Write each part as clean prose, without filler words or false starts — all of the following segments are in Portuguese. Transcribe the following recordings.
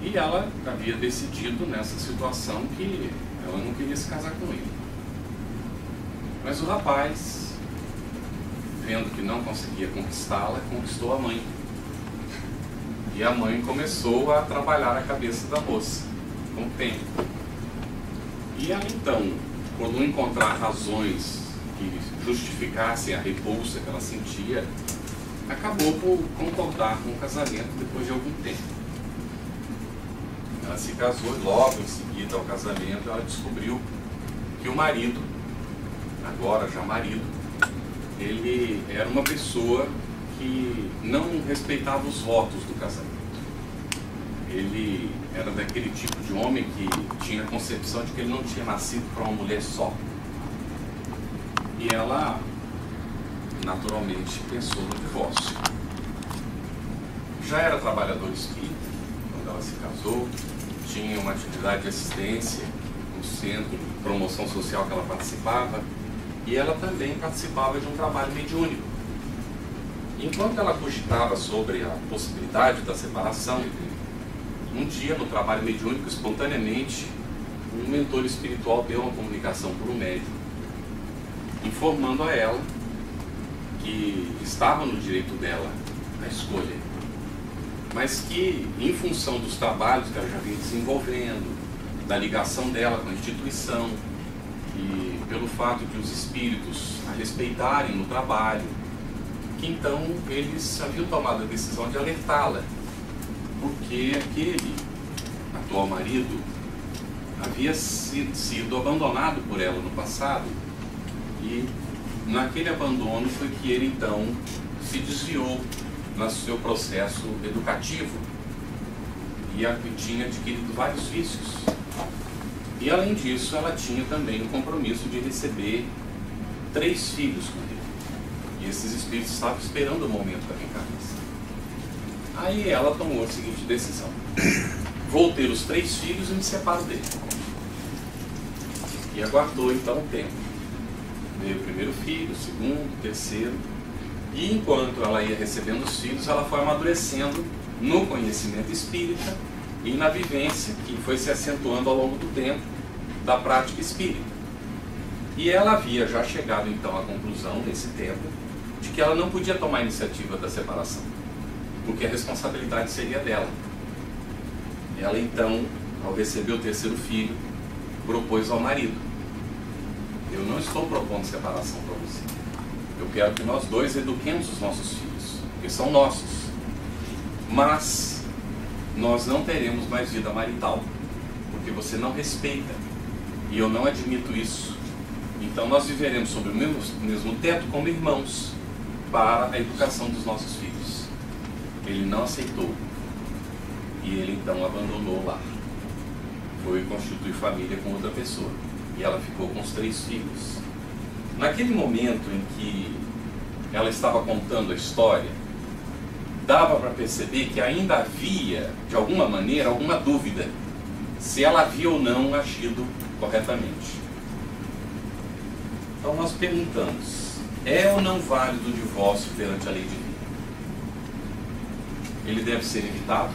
E ela havia decidido nessa situação que ela não queria se casar com ele. Mas o rapaz, vendo que não conseguia conquistá-la, conquistou a mãe. E a mãe começou a trabalhar a cabeça da moça, com o tempo. E ela então, por não encontrar razões que justificassem a repulsa que ela sentia, acabou por concordar com o casamento depois de algum tempo. Ela se casou e logo em seguida ao casamento ela descobriu que o marido, agora já marido, ele era uma pessoa que não respeitava os votos do casamento. Ele era daquele tipo de homem que tinha a concepção de que ele não tinha nascido para uma mulher só. E ela, naturalmente, pensou no divórcio. Já era trabalhadora espírita quando ela se casou, tinha uma atividade de assistência no centro de promoção social que ela participava, e ela também participava de um trabalho mediúnico. Enquanto ela cogitava sobre a possibilidade da separação, um dia no trabalho mediúnico, espontaneamente, um mentor espiritual deu uma comunicação por um médium, informando a ela que estava no direito dela a escolha, mas que, em função dos trabalhos que ela já vinha desenvolvendo, da ligação dela com a instituição, e pelo fato de os espíritos a respeitarem no trabalho, que então eles haviam tomado a decisão de alertá-la, porque aquele atual marido havia sido abandonado por ela no passado, e naquele abandono foi que ele então se desviou no seu processo educativo e tinha adquirido vários vícios. E além disso, ela tinha também o compromisso de receber 3 filhos com ele. E esses espíritos estavam esperando o momento da reencarnação. Aí ela tomou a seguinte decisão: vou ter os 3 filhos e me separo dele. E aguardou então o tempo. Veio o primeiro filho, o segundo, o terceiro. E enquanto ela ia recebendo os filhos, ela foi amadurecendo no conhecimento espírita e na vivência que foi se acentuando ao longo do tempo da prática espírita. E ela havia já chegado então à conclusão, nesse tempo, de que ela não podia tomar a iniciativa da separação, porque a responsabilidade seria dela. Ela então, ao receber o terceiro filho, propôs ao marido: eu não estou propondo separação para você. Eu quero que nós dois eduquemos os nossos filhos, que são nossos. Mas nós não teremos mais vida marital, porque você não respeita. E eu não admito isso. Então nós viveremos sob o mesmo teto como irmãos para a educação dos nossos filhos. Ele não aceitou. E ele então abandonou o lar. Foi constituir família com outra pessoa. E ela ficou com os 3 filhos. Naquele momento em que ela estava contando a história, dava para perceber que ainda havia, de alguma maneira, alguma dúvida se ela havia ou não agido corretamente. Então nós perguntamos: é ou não válido o divórcio perante a lei divina? Ele deve ser evitado?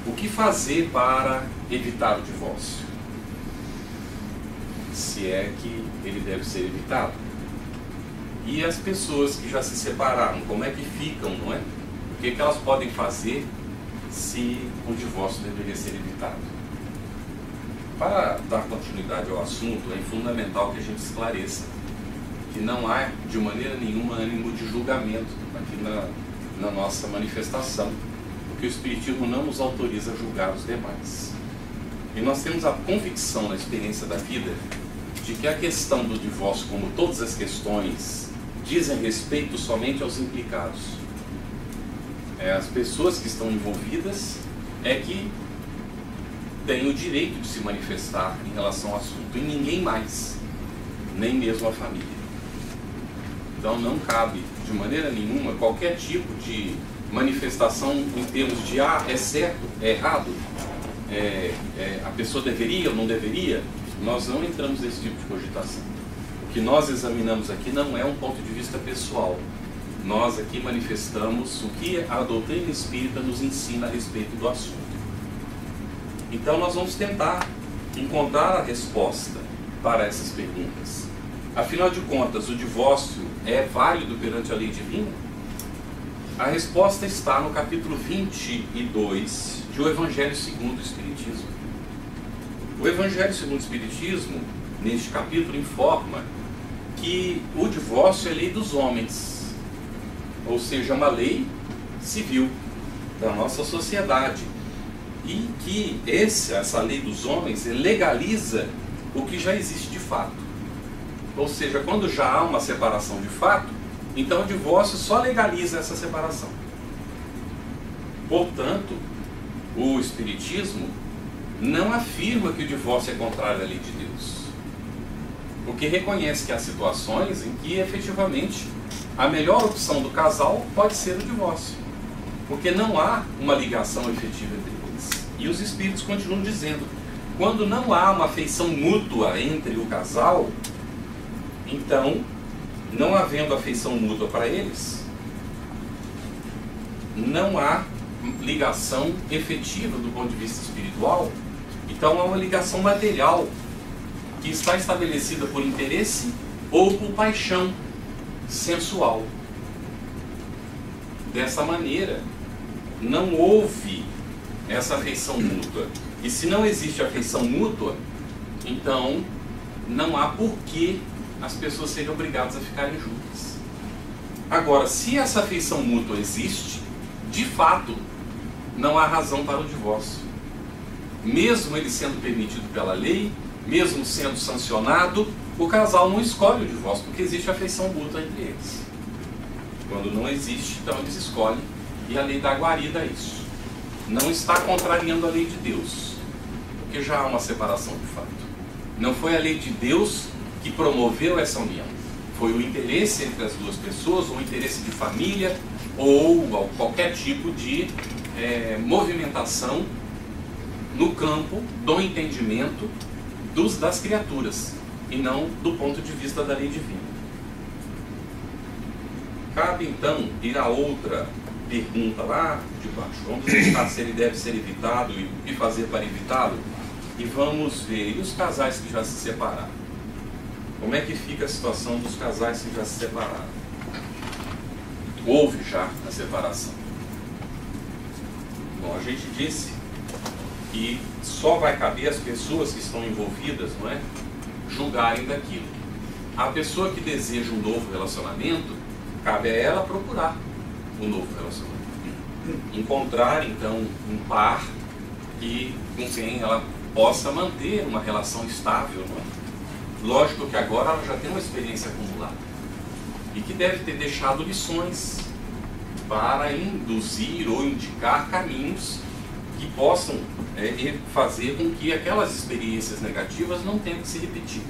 O que fazer para evitar o divórcio? Se é que ele deve ser evitado. E as pessoas que já se separaram, como é que ficam, não é? O que elas podem fazer se o divórcio deveria ser evitado? Para dar continuidade ao assunto, é fundamental que a gente esclareça que não há, de maneira nenhuma, ânimo de julgamento aqui na nossa manifestação, porque o Espiritismo não nos autoriza a julgar os demais. E nós temos a convicção na experiência da vida de que a questão do divórcio, como todas as questões, dizem respeito somente aos implicados. As pessoas que estão envolvidas é que têm o direito de se manifestar em relação ao assunto, e ninguém mais, nem mesmo a família. Então não cabe, de maneira nenhuma, qualquer tipo de manifestação em termos de é certo, é errado, a pessoa deveria ou não deveria. Nós não entramos nesse tipo de cogitação. O que nós examinamos aqui não é um ponto de vista pessoal, nós aqui manifestamos o que a doutrina espírita nos ensina a respeito do assunto. Então nós vamos tentar encontrar a resposta para essas perguntas. Afinal de contas, o divórcio é válido perante a lei divina? A resposta está no capítulo 22 de O Evangelho segundo o Espiritismo. O Evangelho segundo o Espiritismo, neste capítulo, informa que o divórcio é lei dos homens, ou seja, uma lei civil da nossa sociedade, e que essa lei dos homens legaliza o que já existe de fato. Ou seja, quando já há uma separação de fato, então o divórcio só legaliza essa separação. Portanto, o Espiritismo não afirma que o divórcio é contrário à lei de Deus, porque reconhece que há situações em que efetivamente a melhor opção do casal pode ser o divórcio, porque não há uma ligação efetiva entre eles. E os Espíritos continuam dizendo, quando não há uma afeição mútua entre o casal, então, não havendo afeição mútua para eles, não há ligação efetiva do ponto de vista espiritual. Então há uma ligação material que está estabelecida por interesse ou por paixão sensual. Dessa maneira, não houve essa afeição mútua. E se não existe afeição mútua, então não há porquê as pessoas serem obrigadas a ficarem juntas. Agora, se essa afeição mútua existe, de fato, não há razão para o divórcio. Mesmo ele sendo permitido pela lei, mesmo sendo sancionado, o casal não escolhe o divórcio, porque existe afeição mútua entre eles. Quando não existe, então eles escolhem, e a lei dá guarida a isso. Não está contrariando a lei de Deus, porque já há uma separação de fato. Não foi a lei de Deus que promoveu essa união. Foi o interesse entre as duas pessoas, ou o interesse de família, ou qualquer tipo de movimentação no campo do entendimento das criaturas, e não do ponto de vista da lei divina. Cabe então ir a outra pergunta lá de baixo. Vamos verificar se ele deve ser evitado e o que fazer para evitá-lo. E vamos ver, e os casais que já se separaram? Como é que fica a situação dos casais que já se separaram? Houve já a separação. Bom, a gente disse que só vai caber às pessoas que estão envolvidas, não é, julgarem daquilo. A pessoa que deseja um novo relacionamento, cabe a ela procurar um novo relacionamento. Encontrar, então, um par com quem ela possa manter uma relação estável, não é? Lógico que agora ela já tem uma experiência acumulada e que deve ter deixado lições para induzir ou indicar caminhos que possam fazer com que aquelas experiências negativas não tenham que se repetir.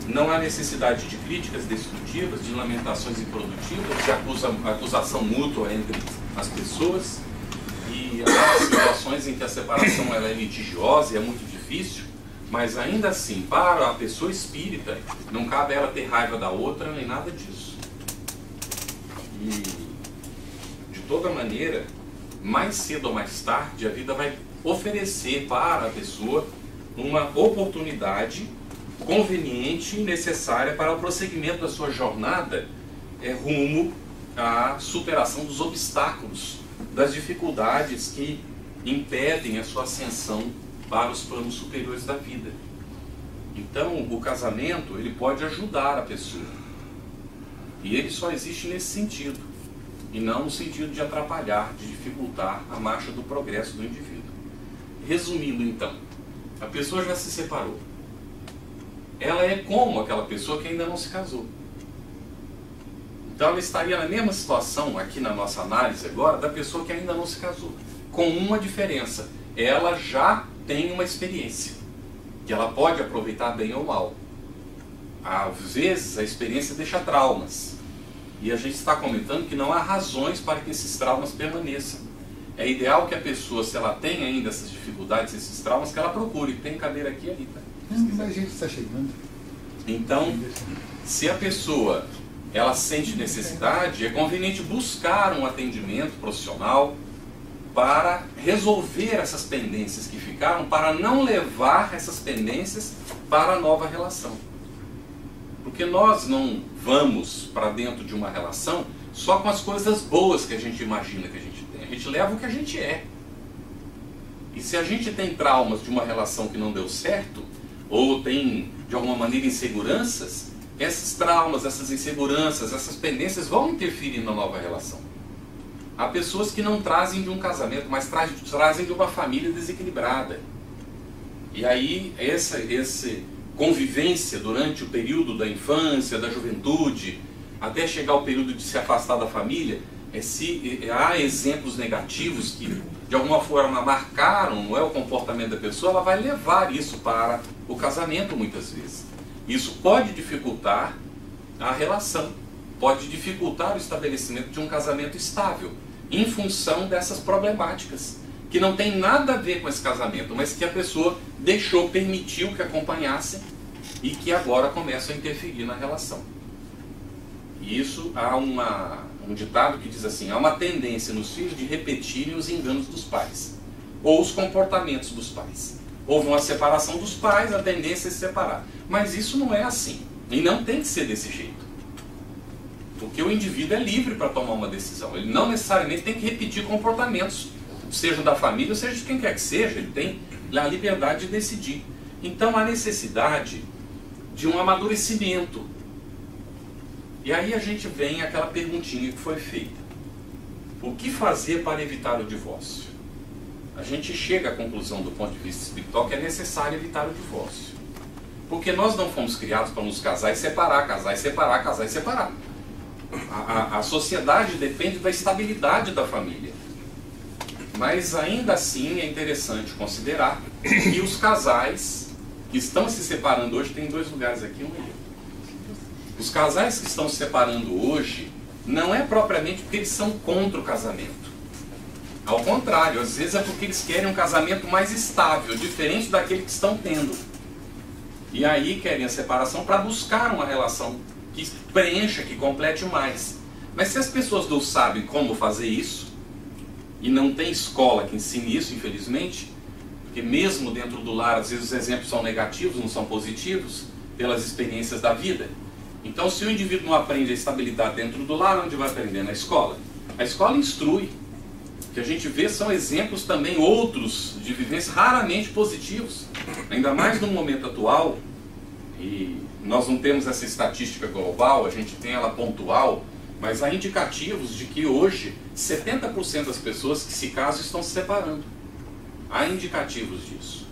Não há necessidade de críticas destrutivas, de lamentações improdutivas, de acusação mútua entre as pessoas. E há situações em que a separação ela é litigiosa e é muito difícil, mas ainda assim, para a pessoa espírita, não cabe ela ter raiva da outra nem nada disso. E, de toda maneira, mais cedo ou mais tarde, a vida vai oferecer para a pessoa uma oportunidade conveniente e necessária para o prosseguimento da sua jornada rumo à superação dos obstáculos, das dificuldades que impedem a sua ascensão para os planos superiores da vida. Então, o casamento, ele pode ajudar a pessoa. E ele só existe nesse sentido, e não no sentido de atrapalhar, de dificultar a marcha do progresso do indivíduo. Resumindo, então, a pessoa já se separou. Ela é como aquela pessoa que ainda não se casou. Então ela estaria na mesma situação, aqui na nossa análise agora, da pessoa que ainda não se casou. Com uma diferença, ela já tem uma experiência, que ela pode aproveitar bem ou mal. Às vezes a experiência deixa traumas, e a gente está comentando que não há razões para que esses traumas permaneçam. É ideal que a pessoa, se ela tem ainda essas dificuldades, esses traumas, que ela procure. Tem cadeira aqui e ali, tá? Mas a gente está chegando. Então, se a pessoa ela sente necessidade, é conveniente buscar um atendimento profissional para resolver essas pendências que ficaram, para não levar essas pendências para a nova relação. Porque nós não vamos para dentro de uma relação só com as coisas boas que a gente imagina que a gente tem. A gente leva o que a gente é. E se a gente tem traumas de uma relação que não deu certo, ou tem, de alguma maneira, inseguranças, esses traumas, essas inseguranças, essas pendências vão interferir na nova relação. Há pessoas que não trazem de um casamento, mas trazem de uma família desequilibrada. E aí, essa convivência durante o período da infância, da juventude, até chegar ao período de se afastar da família, há exemplos negativos que de alguma forma marcaram, não é, o comportamento da pessoa, ela vai levar isso para o casamento muitas vezes. Isso pode dificultar a relação, pode dificultar o estabelecimento de um casamento estável, em função dessas problemáticas, que não tem nada a ver com esse casamento, mas que a pessoa deixou, permitiu que acompanhassem e que agora começam a interferir na relação. E isso, há um ditado que diz assim: há uma tendência nos filhos de repetirem os enganos dos pais, ou os comportamentos dos pais. Houve uma separação dos pais, a tendência é se separar. Mas isso não é assim, e não tem que ser desse jeito. Porque o indivíduo é livre para tomar uma decisão. Ele não necessariamente tem que repetir comportamentos, seja da família, seja de quem quer que seja. Ele tem a liberdade de decidir. Então há necessidade de um amadurecimento. E aí a gente vem àquela perguntinha que foi feita: o que fazer para evitar o divórcio? A gente chega à conclusão, do ponto de vista espiritual, que é necessário evitar o divórcio. Porque nós não fomos criados para nos casar e separar, casar e separar, casar e separar. A sociedade depende da estabilidade da família. Mas ainda assim é interessante considerar que os casais que estão se separando hoje, tem 2 lugares aqui, um ali. Os casais que estão se separando hoje não é propriamente porque eles são contra o casamento. Ao contrário, às vezes é porque eles querem um casamento mais estável, diferente daquele que estão tendo. E aí querem a separação para buscar uma relação que preencha, que complete mais. Mas se as pessoas não sabem como fazer isso, e não tem escola que ensine isso, infelizmente, porque mesmo dentro do lar, às vezes os exemplos são negativos, não são positivos, pelas experiências da vida. Então, se o indivíduo não aprende a estabilidade dentro do lar, onde vai aprender? Na escola. A escola instrui. O que a gente vê são exemplos também outros de vivência raramente positivos. Ainda mais no momento atual, e nós não temos essa estatística global, a gente tem ela pontual, mas há indicativos de que hoje 70% das pessoas que se casam estão se separando. Há indicativos disso.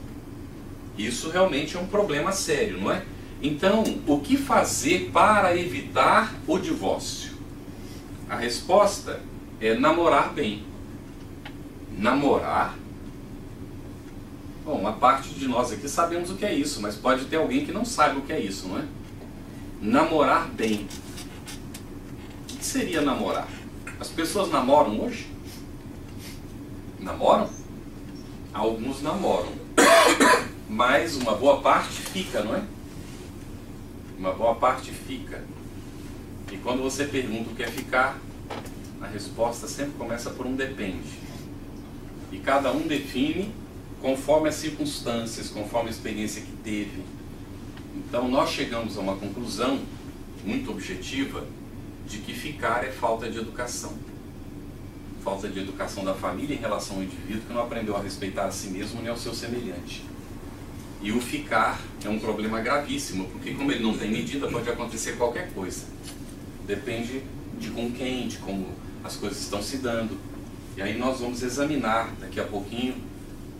Isso realmente é um problema sério, não é? Então, o que fazer para evitar o divórcio? A resposta é namorar bem. Namorar? Bom, uma parte de nós aqui sabemos o que é isso, mas pode ter alguém que não sabe o que é isso, não é? Namorar bem. O que seria namorar? As pessoas namoram hoje? Namoram? Alguns namoram. Mas uma boa parte fica, não é? Uma boa parte fica. E quando você pergunta o que é ficar, a resposta sempre começa por um depende. E cada um define conforme as circunstâncias, conforme a experiência que teve. Então nós chegamos a uma conclusão muito objetiva de que ficar é falta de educação. Falta de educação da família em relação ao indivíduo que não aprendeu a respeitar a si mesmo nem ao seu semelhante. E o ficar é um problema gravíssimo, porque como ele não tem medida, pode acontecer qualquer coisa. Depende de com quem, de como as coisas estão se dando. E aí nós vamos examinar daqui a pouquinho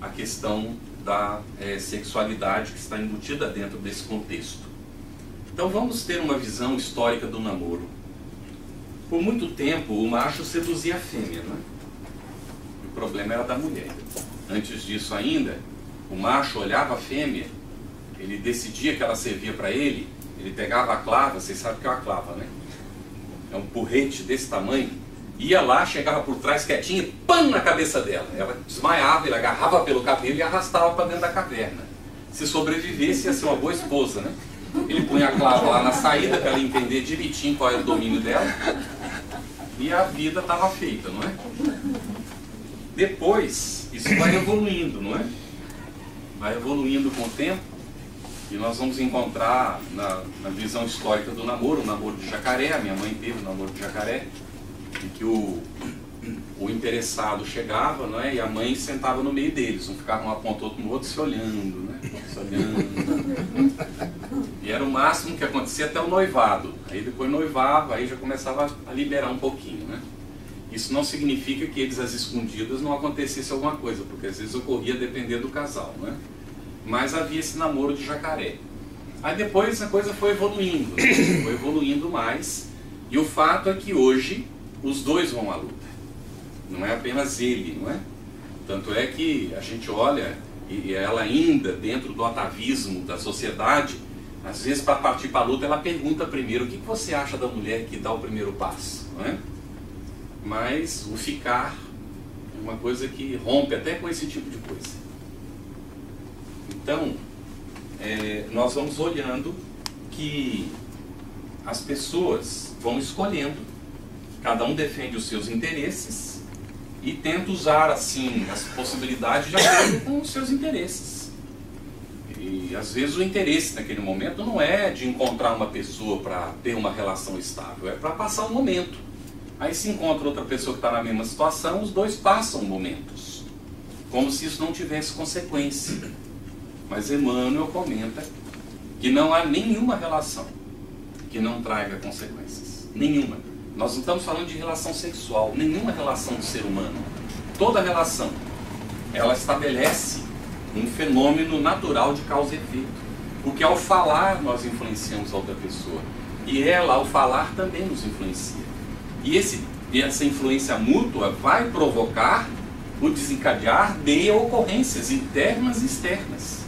a questão da sexualidade que está embutida dentro desse contexto. Então vamos ter uma visão histórica do namoro. Por muito tempo o macho seduzia a fêmea, né? O problema era da mulher. Antes disso ainda, o macho olhava a fêmea, ele decidia que ela servia para ele, ele pegava a clava, vocês sabem o que é uma clava, né? É um porrete desse tamanho, ia lá, chegava por trás quietinho e pam na cabeça dela. Ela desmaiava, ele agarrava pelo cabelo e arrastava para dentro da caverna. Se sobrevivesse, ia ser uma boa esposa, né? Ele punha a clava lá na saída para ela entender direitinho qual era o domínio dela. E a vida estava feita, não é? Depois, isso vai evoluindo, não é? Vai evoluindo com o tempo. E nós vamos encontrar na visão histórica do namoro, o namoro de jacaré. A minha mãe teve o namoro de jacaré, em que o interessado chegava, não é? E a mãe sentava no meio deles, um ficava um apontado no outro, se olhando, né? Se olhando. E era o máximo que acontecia até o noivado. Aí depois noivava, aí já começava a liberar um pouquinho, né? Isso não significa que eles às escondidas não acontecesse alguma coisa, porque às vezes ocorria depender do casal, né? Mas havia esse namoro de jacaré. Aí depois a coisa foi evoluindo mais, e o fato é que hoje os dois vão à luta. Não é apenas ele, não é? Tanto é que a gente olha, e ela ainda dentro do atavismo da sociedade, às vezes para partir para a luta ela pergunta primeiro: o que você acha da mulher que dá o primeiro passo, não é? Mas o ficar é uma coisa que rompe até com esse tipo de coisa. Então, nós vamos olhando que as pessoas vão escolhendo, cada um defende os seus interesses e tenta usar assim as possibilidades de acordo com os seus interesses. E às vezes o interesse naquele momento não é de encontrar uma pessoa para ter uma relação estável, é para passar um momento. Aí se encontra outra pessoa que está na mesma situação, os dois passam momentos, como se isso não tivesse consequência. Mas Emmanuel comenta que não há nenhuma relação que não traga consequências. Nenhuma. Nós não estamos falando de relação sexual, nenhuma relação do ser humano. Toda relação, ela estabelece um fenômeno natural de causa e efeito. Porque ao falar nós influenciamos a outra pessoa. E ela, ao falar, também nos influencia. E essa influência mútua vai provocar o desencadear de ocorrências internas e externas.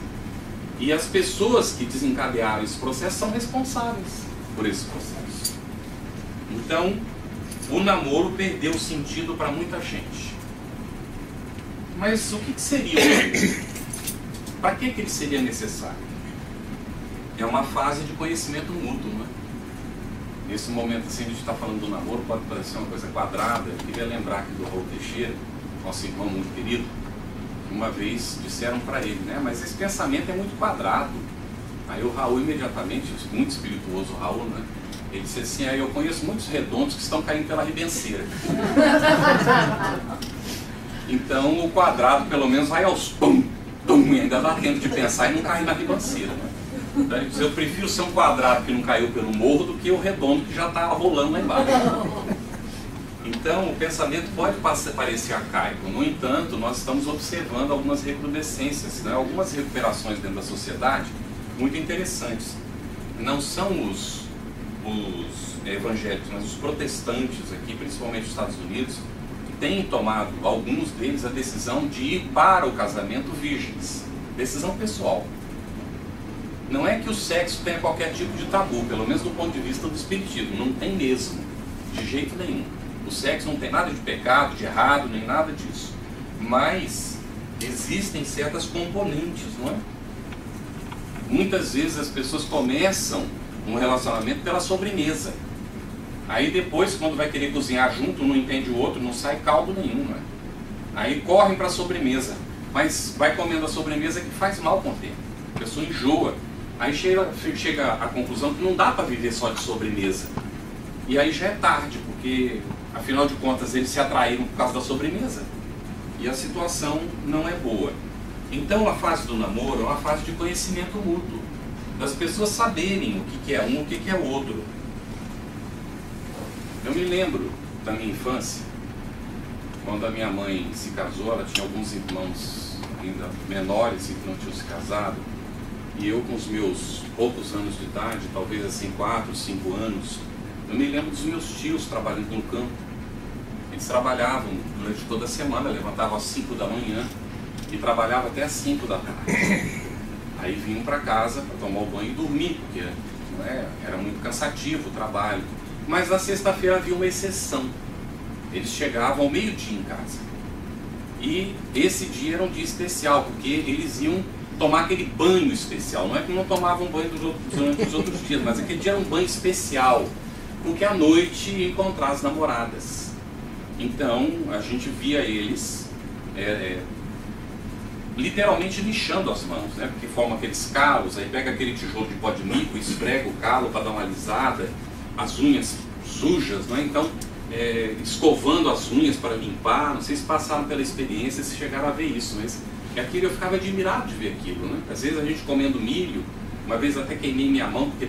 E as pessoas que desencadearam esse processo são responsáveis por esse processo. Então, o namoro perdeu sentido para muita gente. Mas o que seria o namoro? Para que ele seria necessário? É uma fase de conhecimento mútuo, não é? Nesse momento assim, a gente está falando do namoro, pode parecer uma coisa quadrada. Eu queria lembrar aqui do Raul Teixeira, nosso irmão muito querido. Uma vez disseram para ele, né? Mas esse pensamento é muito quadrado. Aí o Raul imediatamente, muito espirituoso o Raul, né? Ele disse assim: eu conheço muitos redondos que estão caindo pela ribanceira. Então o quadrado pelo menos vai aos pum, pum, e ainda dá tempo de pensar e não cair na ribanceira, né? Então ele diz: eu prefiro ser um quadrado que não caiu pelo morro do que o redondo que já está rolando lá embaixo. Então, o pensamento pode parecer arcaico. No entanto, nós estamos observando algumas recrudescências, né? Algumas recuperações dentro da sociedade muito interessantes. Não são os evangélicos, mas os protestantes aqui, principalmente nos Estados Unidos, têm tomado, alguns deles, a decisão de ir para o casamento virgens. Decisão pessoal. Não é que o sexo tenha qualquer tipo de tabu, pelo menos do ponto de vista do espiritismo. Não tem mesmo, de jeito nenhum. O sexo não tem nada de pecado, de errado, nem nada disso. Mas existem certas componentes, não é? Muitas vezes as pessoas começam um relacionamento pela sobremesa. Aí depois, quando vai querer cozinhar junto, um não entende o outro, não sai caldo nenhum, não é? Aí correm para a sobremesa. Mas vai comendo a sobremesa que faz mal com o tempo. A pessoa enjoa. Aí chega à conclusão que não dá para viver só de sobremesa. E aí já é tarde, porque afinal de contas eles se atraíram por causa da sobremesa. E a situação não é boa. Então a fase do namoro é uma fase de conhecimento mútuo. Das pessoas saberem o que é um, o que é o outro. Eu me lembro da minha infância, quando a minha mãe se casou, ela tinha alguns irmãos ainda menores e que não tinham se casado. E eu, com os meus poucos anos de idade, talvez assim 4, 5 anos, eu me lembro dos meus tios trabalhando no campo. Eles trabalhavam durante toda a semana, levantavam às 5 da manhã e trabalhavam até às 5 da tarde. Aí vinham para casa para tomar o banho e dormir, porque não era muito cansativo o trabalho. Mas na sexta-feira havia uma exceção. Eles chegavam ao meio-dia em casa. E esse dia era um dia especial, porque eles iam tomar aquele banho especial. Não é que não tomavam banho durante os outros dias, mas aquele dia era um banho especial, porque à noite ia encontrar as namoradas. Então a gente via eles literalmente lixando as mãos, né? Porque forma aqueles calos, aí pega aquele tijolo de pó de mico, esfrega o calo para dar uma alisada, as unhas sujas, né? Então escovando as unhas para limpar. Não sei se passaram pela experiência, se chegaram a ver isso, mas aquilo eu ficava admirado de ver aquilo, né? Às vezes a gente comendo milho, uma vez até queimei minha mão, porque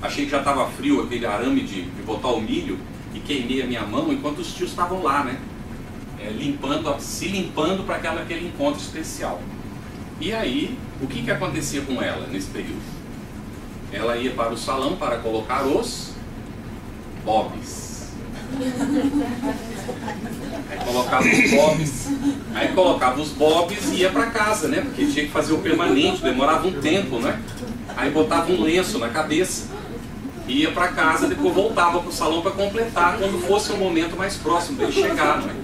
achei que já estava frio aquele arame de botar o milho, e queimei a minha mão enquanto os tios estavam lá, né? Se limpando para aquele encontro especial. E aí, o que acontecia com ela nesse período? Ela ia para o salão para colocar os bobs. Aí colocava os bobs e ia para casa, né? Porque tinha que fazer o permanente, demorava um tempo, né? Aí botava um lenço na cabeça, ia para casa, depois voltava para o salão para completar quando fosse o momento mais próximo dele chegar, né?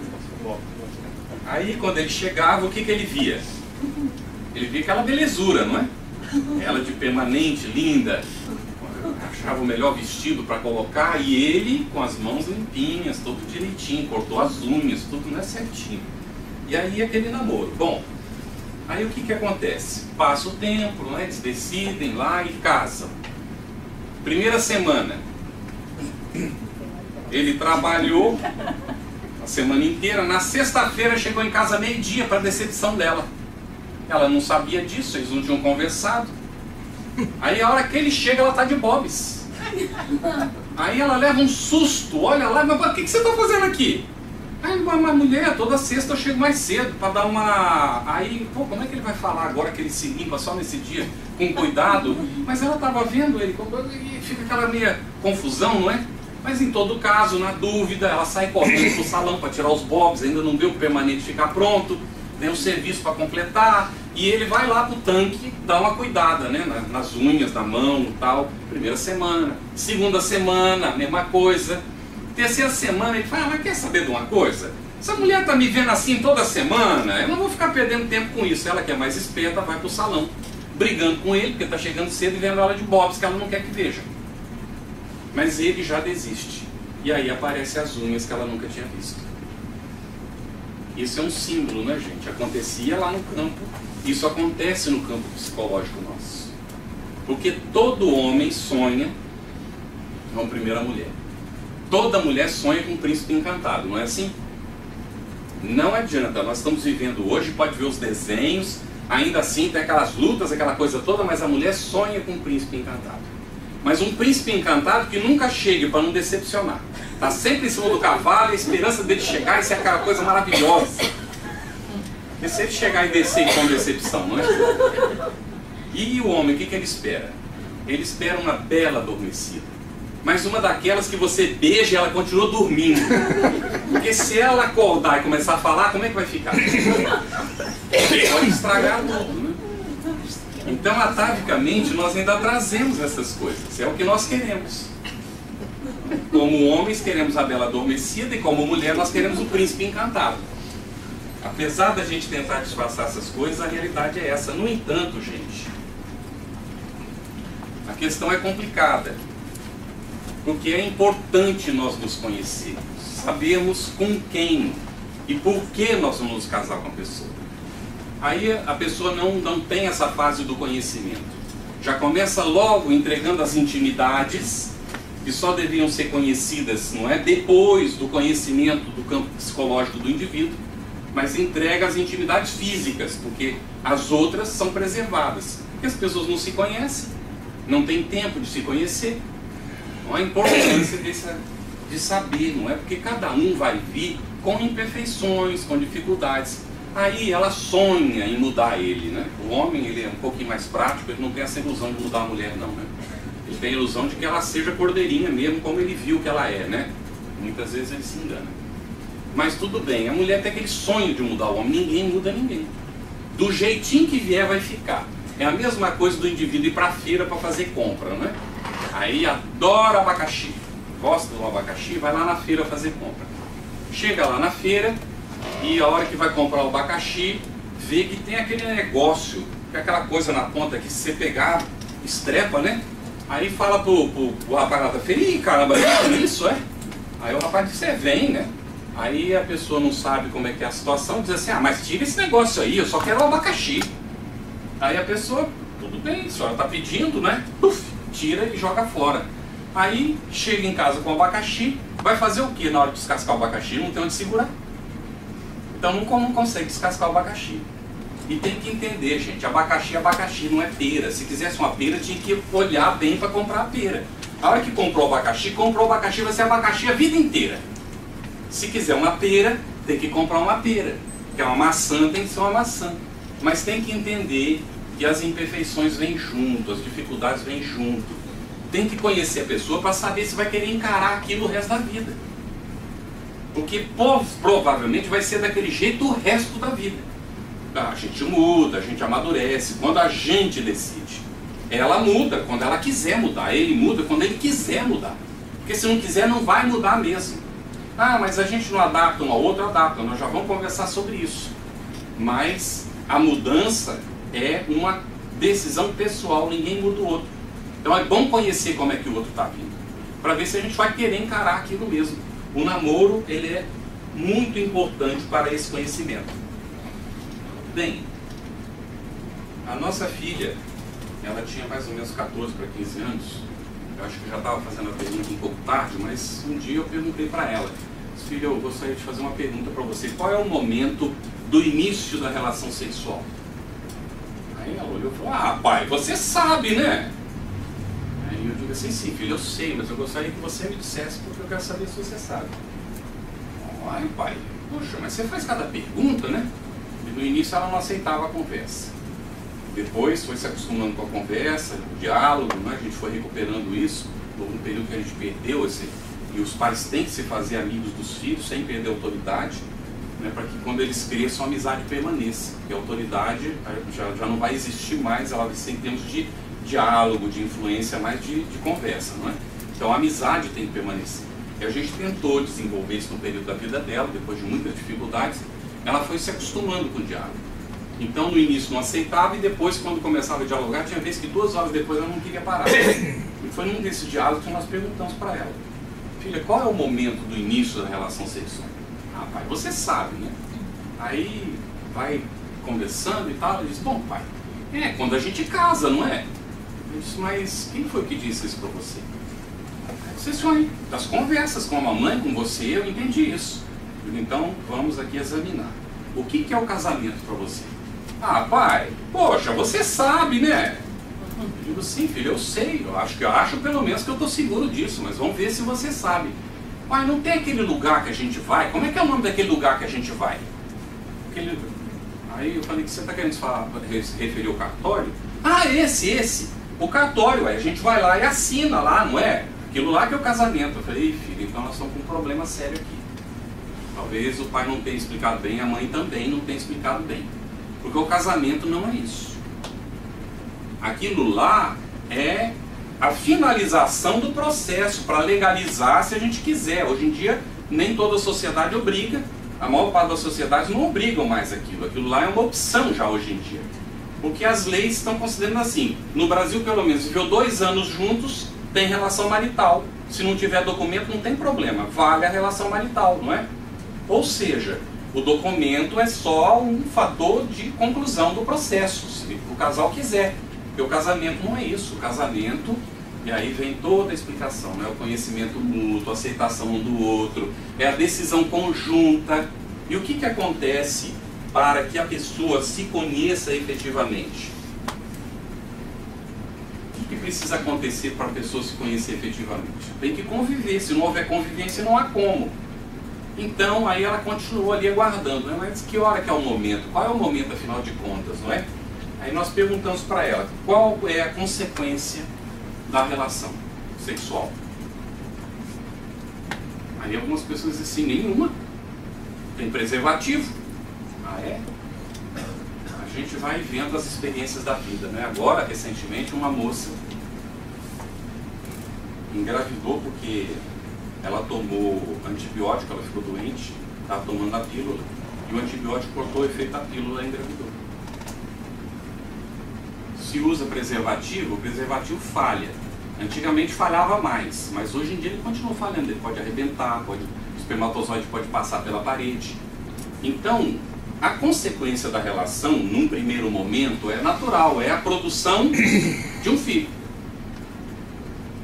Aí quando ele chegava, o que ele via? Ele via aquela belezura, não é? Ela de permanente, linda, achava o melhor vestido para colocar, e ele com as mãos limpinhas, todo direitinho, cortou as unhas, tudo, né, certinho. E aí aquele namoro. Bom, aí o que acontece? Passa o tempo, né, eles decidem lá e casam. Primeira semana, ele trabalhou a semana inteira. Na sexta-feira chegou em casa meio-dia, para decepção dela. Ela não sabia disso, eles não tinham conversado. Aí a hora que ele chega, ela está de bobs. Aí ela leva um susto, olha lá, mas o que você está fazendo aqui? Aí uma mulher, toda sexta eu chego mais cedo para dar uma... Aí, pô, como é que ele vai falar agora que ele se limpa só nesse dia, com cuidado? Mas ela estava vendo ele, e fica aquela meia confusão, não é? Mas em todo caso, na dúvida, ela sai correndo pro salão para tirar os bobs, ainda não deu o permanente ficar pronto, tem um serviço para completar, e ele vai lá pro tanque dar uma cuidada, né? Nas unhas, na mão e tal. Primeira semana, segunda semana, mesma coisa. Terceira semana ele fala, mas quer saber de uma coisa? Essa mulher tá me vendo assim toda semana, eu não vou ficar perdendo tempo com isso. Ela que é mais esperta vai pro salão, brigando com ele, porque tá chegando cedo e vendo ela de bobs que ela não quer que veja. Mas ele já desiste. E aí aparecem as unhas que ela nunca tinha visto. Isso é um símbolo, né, gente? Acontecia lá no campo. Isso acontece no campo psicológico nosso. Porque todo homem sonha com a primeira mulher. Toda mulher sonha com um príncipe encantado, não é assim? Não adianta, nós estamos vivendo hoje, pode ver os desenhos, ainda assim tem aquelas lutas, aquela coisa toda, mas a mulher sonha com um príncipe encantado. Mas um príncipe encantado que nunca chegue para não decepcionar. Está sempre em cima do cavalo, e a esperança dele chegar e ser aquela coisa maravilhosa. Porque se ele chegar e descer com decepção, não é? E o homem, o que ele espera? Ele espera uma bela adormecida. Mas uma daquelas que você beija e ela continua dormindo. Porque se ela acordar e começar a falar, como é que vai ficar? Pode estragar tudo, né? Então, atavicamente, nós ainda trazemos essas coisas. É o que nós queremos. Como homens, queremos a bela adormecida, e como mulher, nós queremos o príncipe encantado. Apesar da gente tentar disfarçar essas coisas, a realidade é essa. No entanto, gente, a questão é complicada. Porque é importante nós nos conhecermos, sabermos com quem e por que nós vamos nos casar com a pessoa. Aí a pessoa não tem essa fase do conhecimento. Já começa logo entregando as intimidades, que só deveriam ser conhecidas, não é, depois do conhecimento do campo psicológico do indivíduo, mas entrega as intimidades físicas, porque as outras são preservadas. Porque as pessoas não se conhecem, não têm tempo de se conhecer. Não é a importância de saber, não é? Porque cada um vai vir com imperfeições, com dificuldades. Aí ela sonha em mudar ele, né? O homem, ele é um pouquinho mais prático, ele não tem essa ilusão de mudar a mulher, não, né? Ele tem a ilusão de que ela seja cordeirinha mesmo, como ele viu que ela é, né? Muitas vezes ele se engana. Mas tudo bem, a mulher tem aquele sonho de mudar o homem, ninguém muda ninguém. Do jeitinho que vier vai ficar. É a mesma coisa do indivíduo ir para a feira para fazer compra, né? Aí adora abacaxi, gosta do abacaxi, vai lá na feira fazer compra. Chega lá na feira e a hora que vai comprar o abacaxi, vê que tem aquele negócio, fica aquela coisa na ponta que se você pegar, estrepa, né? Aí fala pro rapaz lá da feira, ih, caramba, isso é? Aí o rapaz diz, vem, né? Aí a pessoa não sabe como é que é a situação, diz assim, mas tira esse negócio aí, eu só quero o abacaxi. Aí a pessoa, tudo bem, a senhora está pedindo, né? Puf, tira e joga fora. Aí chega em casa com o abacaxi, vai fazer o que na hora de descascar o abacaxi? Não tem onde segurar. Então não consegue descascar o abacaxi. E tem que entender, gente, abacaxi é abacaxi, não é pera. Se quisesse uma pera, tinha que olhar bem para comprar a pera. A hora que comprou o abacaxi vai ser abacaxi a vida inteira. Se quiser uma pera, tem que comprar uma pera. Que é uma maçã, tem que ser uma maçã. Mas tem que entender que as imperfeições vêm junto, as dificuldades vêm junto. Tem que conhecer a pessoa para saber se vai querer encarar aquilo o resto da vida. Porque provavelmente vai ser daquele jeito o resto da vida. A gente muda, a gente amadurece quando a gente decide. Ela muda quando ela quiser mudar, ele muda quando ele quiser mudar. Porque se não quiser, não vai mudar mesmo. Mas a gente não adapta um ao outro, adapta. Nós já vamos conversar sobre isso. Mas a mudança é uma decisão pessoal, ninguém muda o outro. Então é bom conhecer como é que o outro está vindo, para ver se a gente vai querer encarar aquilo mesmo. O namoro, ele é muito importante para esse conhecimento. Bem, a nossa filha, ela tinha mais ou menos 14 para 15 anos. Eu acho que já estava fazendo a pergunta um pouco tarde, mas um dia eu perguntei para ela, filha, eu gostaria de fazer uma pergunta para você. Qual é o momento do início da relação sexual? Aí ela olhou e falou, pai, você sabe, né? Aí eu digo assim, sim, filho, eu sei, mas eu gostaria que você me dissesse porque eu quero saber se você sabe. Ai, pai, poxa, mas você faz cada pergunta, né? E no início ela não aceitava a conversa. Depois foi se acostumando com a conversa, o diálogo, né? A gente foi recuperando isso. Houve um período que a gente perdeu e os pais têm que se fazer amigos dos filhos sem perder a autoridade, né? Para que quando eles cresçam a amizade permaneça. Porque a autoridade já não vai existir mais, ela vai ser em termos de diálogo, de influência, mais de conversa, não é? Então a amizade tem que permanecer. E a gente tentou desenvolver isso no período da vida dela, depois de muitas dificuldades, ela foi se acostumando com o diálogo. Então no início não aceitava e depois quando começava a dialogar, tinha vezes que 2 horas depois ela não queria parar. E foi num desses diálogos que nós perguntamos para ela, filha, qual é o momento do início da relação sexual? Pai, você sabe, né? Aí vai conversando e tal, e diz, bom pai, quando a gente casa, não é? Eu disse, mas quem foi que disse isso para você? Você sonha, das conversas com a mamãe, com você, eu entendi isso. Eu digo, então vamos aqui examinar. O que é o casamento para você? Pai, poxa, você sabe, né? Eu digo, sim, filho, eu sei. Eu acho pelo menos que eu estou seguro disso, mas vamos ver se você sabe. Pai, não tem aquele lugar que a gente vai? Como é que é o nome daquele lugar que a gente vai? Aí eu falei que você está querendo referir ao cartório? Esse. O cartório, a gente vai lá e assina lá, não é? Aquilo lá que é o casamento. Eu falei, filho, então nós estamos com um problema sério aqui. Talvez o pai não tenha explicado bem, a mãe também não tenha explicado bem. Porque o casamento não é isso. Aquilo lá é a finalização do processo para legalizar se a gente quiser. Hoje em dia, nem toda a sociedade obriga, a maior parte das sociedades não obrigam mais aquilo. Aquilo lá é uma opção já hoje em dia. Porque as leis estão considerando assim. No Brasil, pelo menos, viveu 2 anos juntos, tem relação marital. Se não tiver documento, não tem problema. Vale a relação marital, não é? Ou seja, o documento é só um fator de conclusão do processo, se o casal quiser. Porque o casamento não é isso. O casamento, e aí vem toda a explicação, né? O conhecimento mútuo, a aceitação um do outro, é a decisão conjunta. E o que acontece para que a pessoa se conheça efetivamente? O que precisa acontecer para a pessoa se conhecer efetivamente? Tem que conviver. Se não houver convivência, não há como. Então, aí ela continuou ali aguardando, né? Mas que hora que é o momento? Qual é o momento, afinal de contas, não é? Aí nós perguntamos para ela, qual é a consequência da relação sexual? Aí algumas pessoas dizem assim, nenhuma. Tem preservativo. É? A gente vai vendo as experiências da vida, né? Agora, recentemente, uma moça engravidou porque ela tomou antibiótico, ela ficou doente, estava tomando a pílula, e o antibiótico cortou o efeito da pílula e engravidou. se usa preservativo, o preservativo falha. Antigamente falhava mais, mas hoje em dia ele continua falhando. Ele pode arrebentar, o espermatozoide pode passar pela parede. Então, a consequência da relação, num primeiro momento, é natural, é a produção de um filho.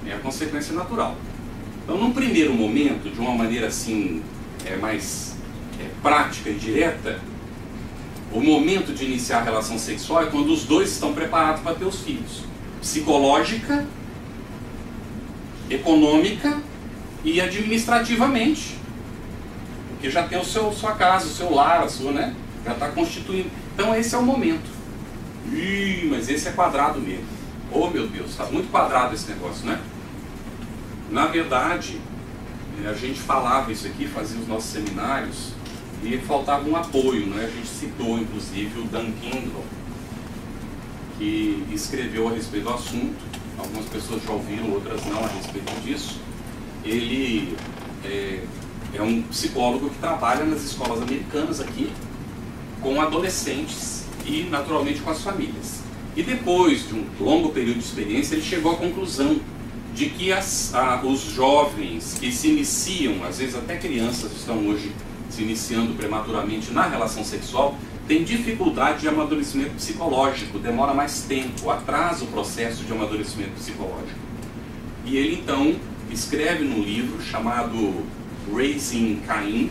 É a consequência natural. Então, num primeiro momento, de uma maneira assim, mais prática e direta, o momento de iniciar a relação sexual é quando os dois estão preparados para ter os filhos. Psicológica, econômica e administrativamente. Porque já tem sua casa, o seu lar, a sua, né? Já está constituindo. Então esse é o momento. Ih, mas esse é quadrado mesmo. Oh meu Deus, está muito quadrado esse negócio, né? Na verdade, a gente falava isso aqui, fazia os nossos seminários e faltava um apoio, né? A gente citou inclusive o Dan Kindle, que escreveu a respeito do assunto. Algumas pessoas já ouviram, outras não a respeito disso. Ele é um psicólogo que trabalha nas escolas americanas aqui com adolescentes e naturalmente com as famílias. E depois de um longo período de experiência, ele chegou à conclusão de que os jovens que se iniciam, às vezes até crianças estão hoje se iniciando prematuramente na relação sexual, têm dificuldade de amadurecimento psicológico, demora mais tempo, atrasa o processo de amadurecimento psicológico. E ele então escreve num livro chamado Raising Cain,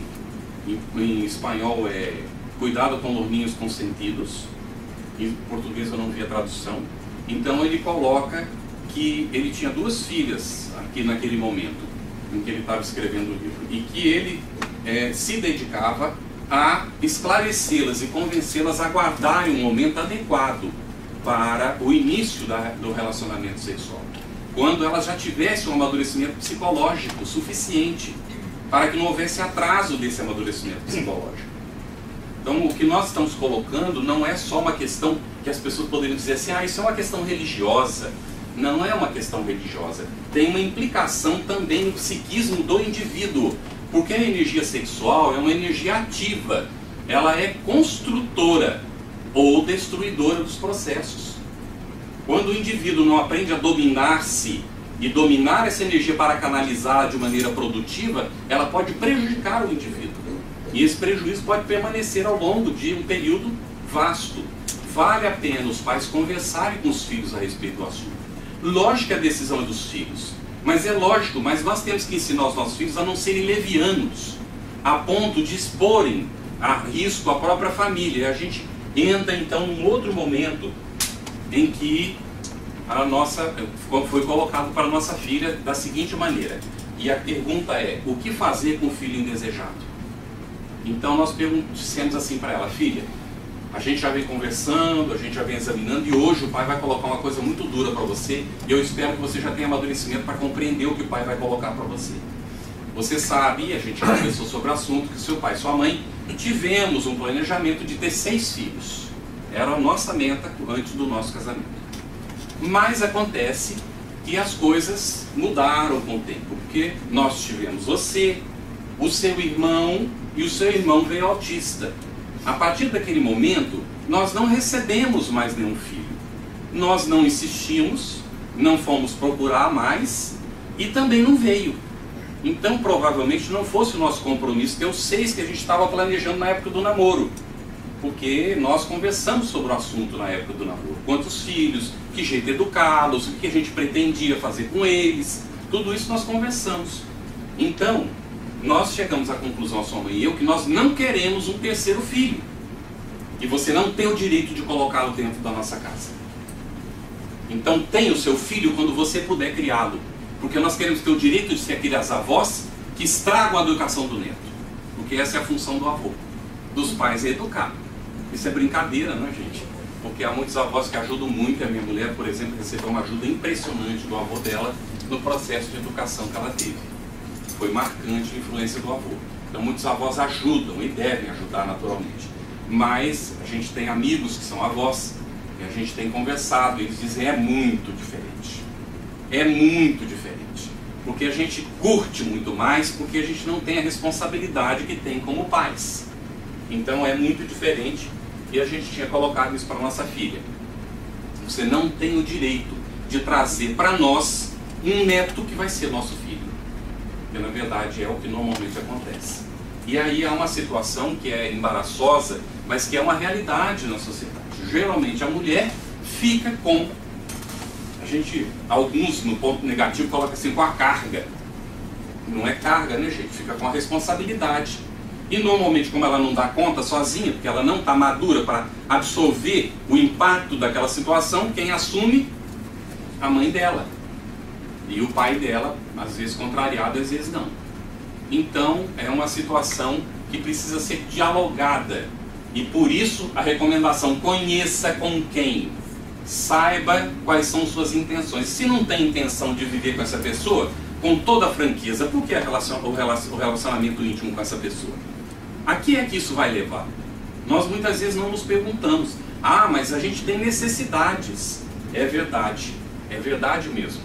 em espanhol é Cuidado com Lourinhos Consentidos, em português eu não vi a tradução. Então ele coloca que ele tinha 2 filhas aqui naquele momento em que ele estava escrevendo o livro, e que ele se dedicava a esclarecê-las e convencê-las a guardarem um momento adequado para o início do relacionamento sexual, quando elas já tivessem um amadurecimento psicológico suficiente para que não houvesse atraso desse amadurecimento psicológico. Então, o que nós estamos colocando não é só uma questão que as pessoas poderiam dizer assim, isso é uma questão religiosa. Não é uma questão religiosa. Tem uma implicação também no psiquismo do indivíduo, porque a energia sexual é uma energia ativa. Ela é construtora ou destruidora dos processos. Quando o indivíduo não aprende a dominar-se e dominar essa energia para canalizá-la de maneira produtiva, ela pode prejudicar o indivíduo. E esse prejuízo pode permanecer ao longo de um período vasto. Vale a pena os pais conversarem com os filhos a respeito do assunto. Lógico que a decisão é dos filhos, mas nós temos que ensinar os nossos filhos a não serem levianos, a ponto de exporem a risco a própria família. E a gente entra então num outro momento em que foi colocado para a nossa filha da seguinte maneira, e a pergunta é, o que fazer com o filho indesejado? Então nós dissemos assim para ela, filha, a gente já vem conversando, a gente já vem examinando, e hoje o pai vai colocar uma coisa muito dura para você, e eu espero que você já tenha amadurecimento para compreender o que o pai vai colocar para você. Você sabe, a gente já conversou sobre o assunto, que seu pai e sua mãe tivemos um planejamento de ter 6 filhos. Era a nossa meta antes do nosso casamento. Mas acontece que as coisas mudaram com o tempo, porque nós tivemos você, o seu irmão, e o seu irmão veio autista. A partir daquele momento, nós não recebemos mais nenhum filho. Nós não insistimos, não fomos procurar mais, e também não veio. Então, provavelmente, não fosse o nosso compromisso ter os 6 que a gente estava planejando na época do namoro. Porque nós conversamos sobre o assunto na época do namoro. Quantos filhos, que jeito de educá-los, o que a gente pretendia fazer com eles. Tudo isso nós conversamos. Então, nós chegamos à conclusão, a sua mãe e eu, que nós não queremos um 3º filho. E você não tem o direito de colocá-lo dentro da nossa casa. Então tenha o seu filho quando você puder criá-lo. Porque nós queremos ter o direito de ser aqueles avós que estragam a educação do neto. Porque essa é a função do avô. Dos pais é educar. Isso é brincadeira, né, gente? Porque há muitos avós que ajudam muito. A minha mulher, por exemplo, recebeu uma ajuda impressionante do avô dela no processo de educação que ela teve. Foi marcante a influência do avô. Então muitos avós ajudam e devem ajudar naturalmente. Mas a gente tem amigos que são avós e a gente tem conversado e eles dizem é muito diferente. É muito diferente. Porque a gente curte muito mais porque a gente não tem a responsabilidade que tem como pais. Então é muito diferente e a gente tinha colocado isso para nossa filha. Você não tem o direito de trazer para nós um neto que vai ser nosso filho. Porque na verdade é o que normalmente acontece. E aí há uma situação que é embaraçosa, mas que é uma realidade na sociedade. Geralmente a mulher fica com, alguns no ponto negativo colocam assim, com a carga. Não é carga, né, gente? Fica com a responsabilidade. E normalmente, como ela não dá conta sozinha, porque ela não está madura para absorver o impacto daquela situação, quem assume? A mãe dela. E o pai dela, às vezes contrariado, às vezes não. Então, é uma situação que precisa ser dialogada. E por isso, a recomendação, conheça com quem. Saiba quais são suas intenções. Se não tem intenção de viver com essa pessoa, com toda a franqueza, por que o relacionamento íntimo com essa pessoa? A que é que isso vai levar? Nós muitas vezes não nos perguntamos. Ah, mas a gente tem necessidades. É verdade mesmo.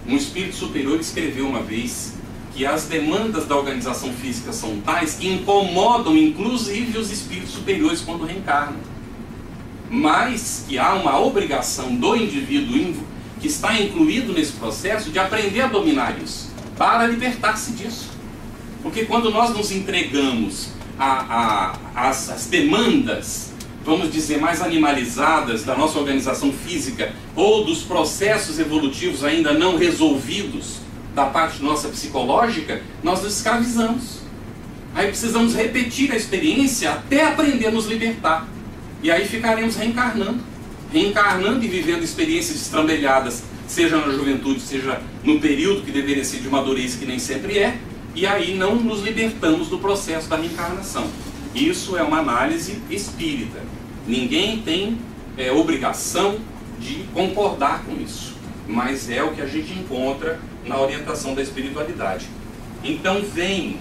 Um espírito superior escreveu uma vez que as demandas da organização física são tais que incomodam inclusive os espíritos superiores quando reencarnam. Mas que há uma obrigação do indivíduo que está incluído nesse processo de aprender a dominar isso, para libertar-se disso. Porque quando nós nos entregamos às demandas, vamos dizer, mais animalizadas da nossa organização física, ou dos processos evolutivos ainda não resolvidos da parte nossa psicológica, nós nos escravizamos. Aí precisamos repetir a experiência até aprender a nos libertar. E aí ficaremos reencarnando e vivendo experiências destrambelhadas, seja na juventude, seja no período que deveria ser de madurez, que nem sempre é, e aí não nos libertamos do processo da reencarnação. Isso é uma análise espírita. Ninguém tem obrigação de concordar com isso, mas é o que a gente encontra na orientação da espiritualidade. Então vem,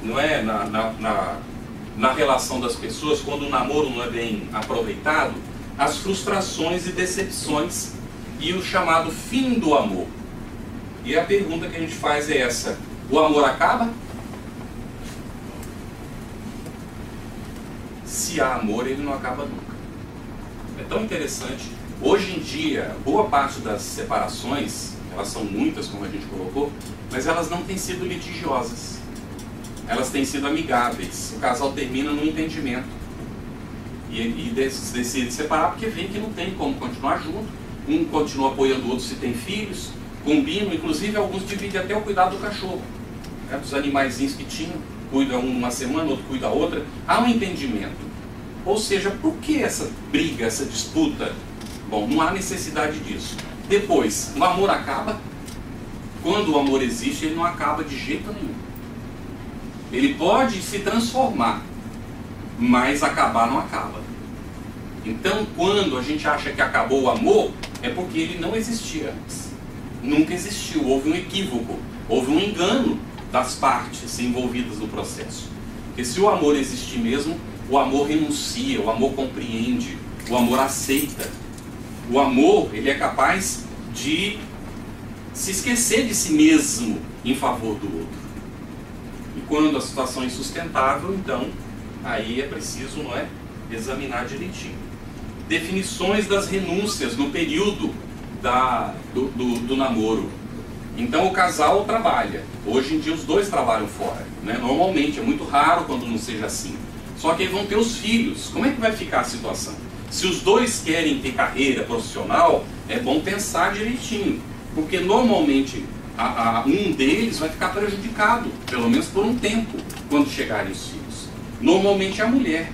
não é, na relação das pessoas, quando o namoro não é bem aproveitado, as frustrações e decepções e o chamado fim do amor. E a pergunta que a gente faz é essa: o amor acaba? Se há amor, ele não acaba nunca. É tão interessante. Hoje em dia, boa parte das separações, elas são muitas, como a gente colocou, mas elas não têm sido litigiosas. Elas têm sido amigáveis. O casal termina no entendimento. E decide separar porque vê que não tem como continuar junto. Um continua apoiando o outro se tem filhos, combinam, inclusive alguns dividem até o cuidado do cachorro, né, dos animaizinhos que tinham, cuida um uma semana, outro cuida a outra. Há um entendimento. Ou seja, por que essa briga, essa disputa? Bom, não há necessidade disso. Depois, o amor acaba. Quando o amor existe, ele não acaba de jeito nenhum. Ele pode se transformar, mas acabar não acaba. Então, quando a gente acha que acabou o amor, é porque ele não existia antes. Nunca existiu. Houve um equívoco, houve um engano das partes envolvidas no processo. Porque se o amor existir mesmo, o amor renuncia, o amor compreende, o amor aceita. O amor, ele é capaz de se esquecer de si mesmo em favor do outro. E quando a situação é insustentável, então, aí é preciso, não é, examinar direitinho. Definições das renúncias no período do namoro. Então o casal trabalha. Hoje em dia os dois trabalham fora, né? Normalmente, é muito raro quando não seja assim. Só que aí vão ter os filhos. Como é que vai ficar a situação? Se os dois querem ter carreira profissional, é bom pensar direitinho. Porque normalmente um deles vai ficar prejudicado, pelo menos por um tempo, quando chegarem os filhos. Normalmente é a mulher.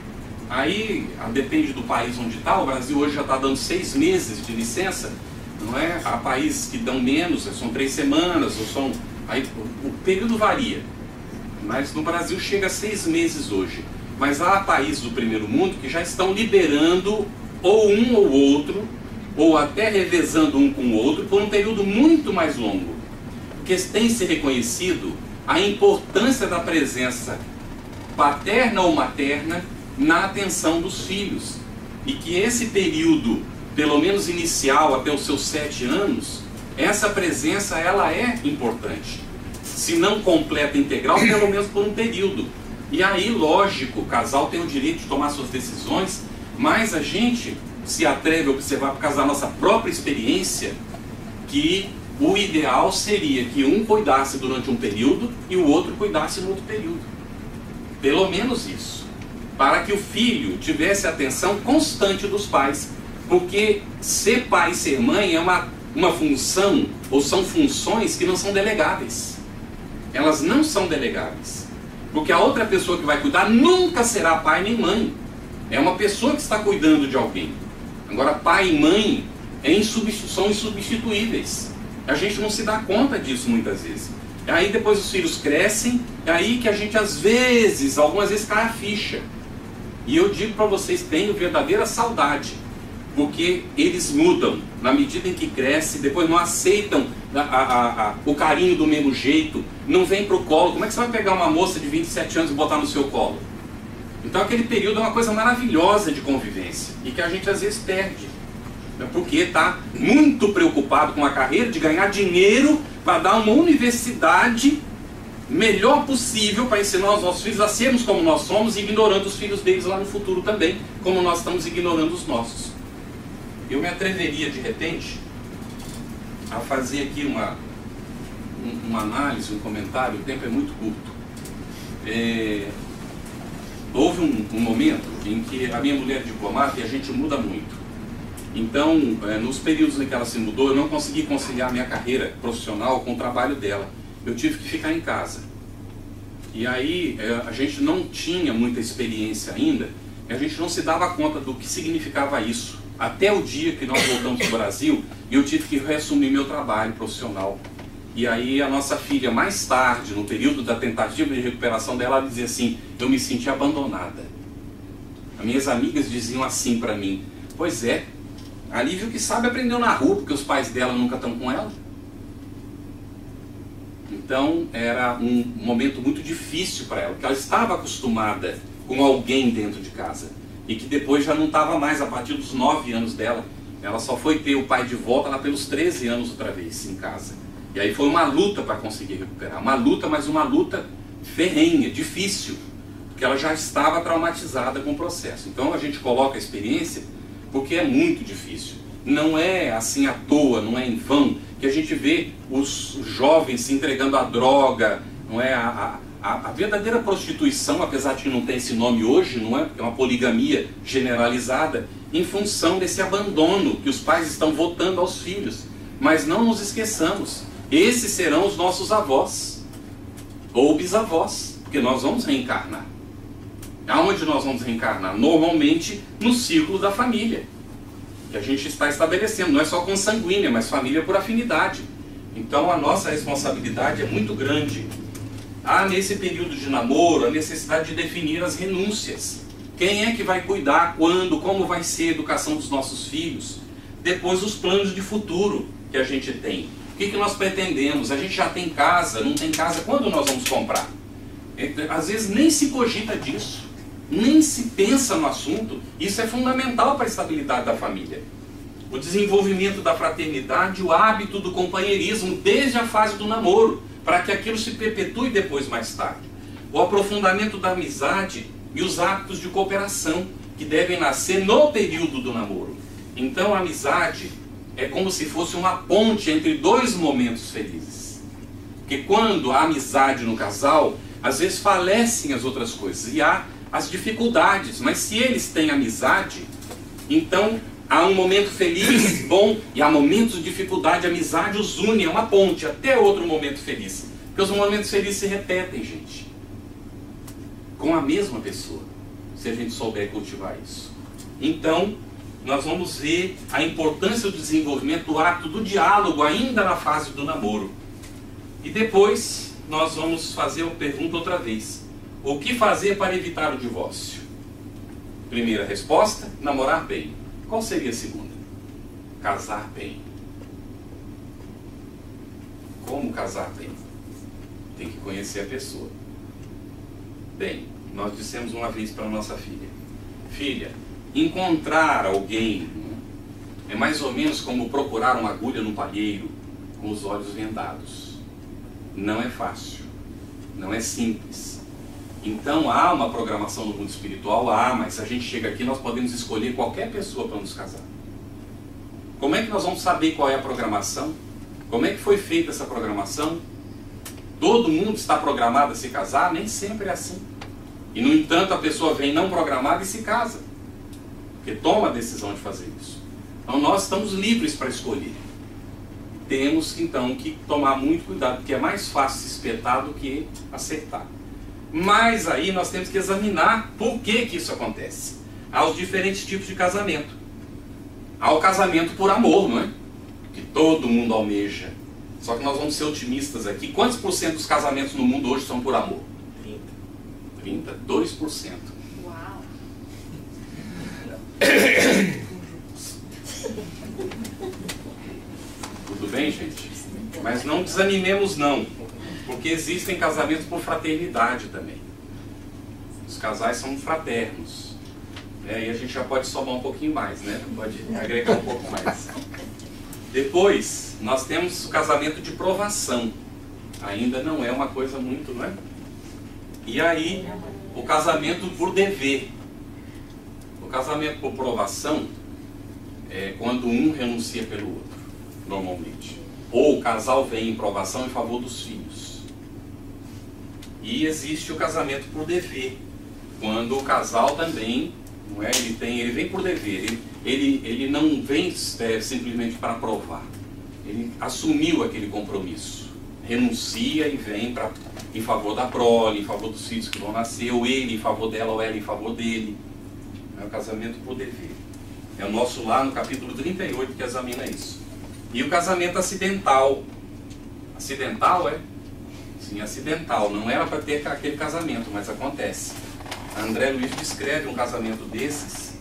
Aí, depende do país onde está. O Brasil hoje já está dando 6 meses de licença, não é? Há países que dão menos, são 3 semanas, ou são... Aí, o período varia, mas no Brasil chega a 6 meses hoje. Mas há países do primeiro mundo que já estão liberando ou um ou outro, ou até revezando um com o outro, por um período muito mais longo. Porque tem se reconhecido a importância da presença paterna ou materna na atenção dos filhos. E que esse período, pelo menos inicial, até os seus 7 anos, essa presença ela é importante. Se não completa, integral, pelo menos por um período. E aí, lógico, o casal tem o direito de tomar suas decisões, Mas a gente se atreve a observar, por causa da nossa própria experiência, que o ideal seria que um cuidasse durante um período e o outro cuidasse no outro período. Pelo menos isso. Para que o filho tivesse a atenção constante dos pais. Porque ser pai e ser mãe é uma função, ou são funções que não são delegáveis. Elas não são delegáveis. Porque a outra pessoa que vai cuidar nunca será pai nem mãe. É uma pessoa que está cuidando de alguém. Agora, pai e mãe são insubstituíveis. A gente não se dá conta disso muitas vezes. Aí depois os filhos crescem, é aí que a gente algumas vezes cai a ficha. E eu digo para vocês, tenho verdadeira saudade. Porque eles mudam na medida em que crescem, depois não aceitam o carinho do mesmo jeito, não vem para o colo. Como é que você vai pegar uma moça de 27 anos e botar no seu colo? Então aquele período é uma coisa maravilhosa de convivência e que a gente às vezes perde, porque está muito preocupado com a carreira, de ganhar dinheiro para dar uma universidade melhor possível para ensinar os nossos filhos a sermos como nós somos, ignorando os filhos deles lá no futuro também, como nós estamos ignorando os nossos. Eu me atreveria de repente a fazer aqui uma análise, um comentário. O tempo é muito curto. Houve um momento em que a minha mulher é diplomata e a gente muda muito. Então, nos períodos em que ela se mudou, eu não consegui conciliar a minha carreira profissional com o trabalho dela. Eu tive que ficar em casa. E aí, a gente não tinha muita experiência ainda, e a gente não se dava conta do que significava isso. Até o dia que nós voltamos para o Brasil, eu tive que reassumir meu trabalho profissional. E aí a nossa filha, mais tarde, no período da tentativa de recuperação dela, ela dizia assim: eu me senti abandonada. As minhas amigas diziam assim para mim: pois é, a Lívia, que sabe, aprendeu na rua, porque os pais dela nunca estão com ela. Então era um momento muito difícil para ela, porque ela estava acostumada com alguém dentro de casa. E que depois já não estava mais, a partir dos 9 anos dela. Ela só foi ter o pai de volta lá pelos 13 anos outra vez em casa. E aí foi uma luta para conseguir recuperar. Uma luta, mas uma luta ferrenha, difícil. Porque ela já estava traumatizada com o processo. Então a gente coloca a experiência porque é muito difícil. Não é assim à toa, não é em vão, que a gente vê os jovens se entregando à droga, não é a verdadeira prostituição, apesar de que não tem esse nome hoje, não é? Porque é uma poligamia generalizada, em função desse abandono que os pais estão votando aos filhos. Mas não nos esqueçamos, esses serão os nossos avós, ou bisavós, porque nós vamos reencarnar. Aonde nós vamos reencarnar? Normalmente no círculo da família, que a gente está estabelecendo, não é só consanguínea, mas família por afinidade. Então a nossa responsabilidade é muito grande. Há nesse período de namoro a necessidade de definir as renúncias. Quem é que vai cuidar, quando, como vai ser a educação dos nossos filhos? Depois os planos de futuro que a gente tem. O que nós pretendemos? A gente já tem casa, não tem casa, quando nós vamos comprar? Às vezes nem se cogita disso, nem se pensa no assunto. Isso é fundamental para a estabilidade da família. O desenvolvimento da fraternidade, o hábito do companheirismo desde a fase do namoro, para que aquilo se perpetue depois, mais tarde. O aprofundamento da amizade e os hábitos de cooperação, que devem nascer no período do namoro. Então a amizade é como se fosse uma ponte entre dois momentos felizes. Porque quando há amizade no casal, às vezes falecem as outras coisas, e há as dificuldades, mas se eles têm amizade, então há um momento feliz, bom, e há momentos de dificuldade. A amizade os une, é uma ponte até outro momento feliz. Porque os momentos felizes se repetem, gente, com a mesma pessoa, se a gente souber cultivar isso. Então, nós vamos ver a importância do desenvolvimento do hábito do diálogo ainda na fase do namoro. E depois nós vamos fazer uma pergunta outra vez: o que fazer para evitar o divórcio? Primeira resposta: namorar bem. Qual seria a segunda? Casar bem. Como casar bem? Tem que conhecer a pessoa. Bem, nós dissemos uma vez para a nossa filha: filha, encontrar alguém é mais ou menos como procurar uma agulha no palheiro com os olhos vendados. Não é fácil, não é simples. Então há uma programação no mundo espiritual, mas se a gente chega aqui nós podemos escolher qualquer pessoa para nos casar. Como é que nós vamos saber qual é a programação? Como é que foi feita essa programação? Todo mundo está programado a se casar? Nem sempre é assim. E no entanto a pessoa vem não programada e se casa, porque toma a decisão de fazer isso. Então nós estamos livres para escolher. Temos então que tomar muito cuidado, porque é mais fácil se espetar do que acertar. Mas aí nós temos que examinar por que que isso acontece. Há os diferentes tipos de casamento. Há o casamento por amor, não é? Que todo mundo almeja. Só que nós vamos ser otimistas aqui. Quantos por cento dos casamentos no mundo hoje são por amor? 30? 2%. Uau! Tudo bem, gente? Mas não desanimemos não, porque existem casamentos por fraternidade também. Os casais são fraternos. E a gente já pode somar um pouquinho mais, né? Pode agregar um pouco mais. Depois, nós temos o casamento de provação. Ainda não é uma coisa muito, não é? E aí, o casamento por dever. O casamento por provação é quando um renuncia pelo outro, normalmente. Ou o casal vem em provação em favor dos filhos. E existe o casamento por dever, quando o casal também, não é? Ele vem por dever, ele não vem simplesmente para provar. Ele assumiu aquele compromisso, renuncia e vem em favor da prole, em favor dos filhos que vão nascer, ou ele em favor dela, ou ela em favor dele. É o casamento por dever. É o nosso lá no capítulo 38 que examina isso. E o casamento acidental. Acidental é? Sim, acidental. Não era para ter aquele casamento, mas acontece. André Luiz descreve um casamento desses.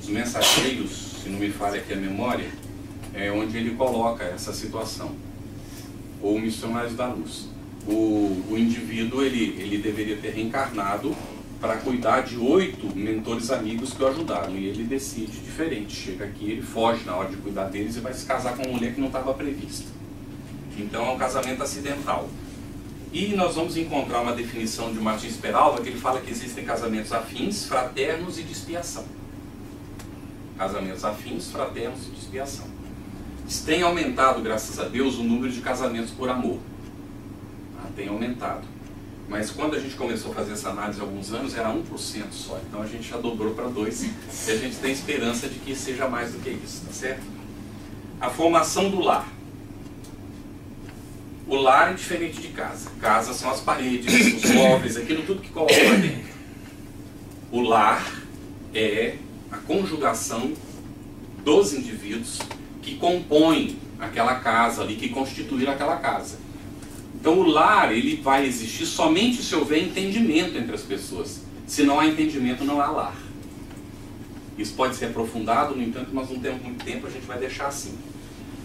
Os Mensageiros, se não me falha aqui a memória, onde ele coloca essa situação. Ou Missionários da Luz. O indivíduo ele deveria ter reencarnado para cuidar de 8 mentores amigos que o ajudaram. E ele decide diferente. Chega aqui, ele foge na hora de cuidar deles e vai se casar com uma mulher que não estava prevista. Então é um casamento acidental. E nós vamos encontrar uma definição de Martins Peralva que ele fala que existem casamentos afins, fraternos e de expiação. Casamentos afins, fraternos e de expiação. Tem aumentado, graças a Deus, o número de casamentos por amor. Tem aumentado. Mas quando a gente começou a fazer essa análise há alguns anos, era 1% só. Então a gente já dobrou para 2%. E a gente tem esperança de que seja mais do que isso, tá certo? A formação do lar. O lar é diferente de casa. Casa são as paredes, os móveis, aquilo tudo que coloca lá dentro. O lar é a conjugação dos indivíduos que compõem aquela casa ali, que constituíram aquela casa. Então o lar, ele vai existir somente se houver entendimento entre as pessoas. Se não há entendimento, não há lar. Isso pode ser aprofundado, no entanto, nós não temos muito tempo, a gente vai deixar assim.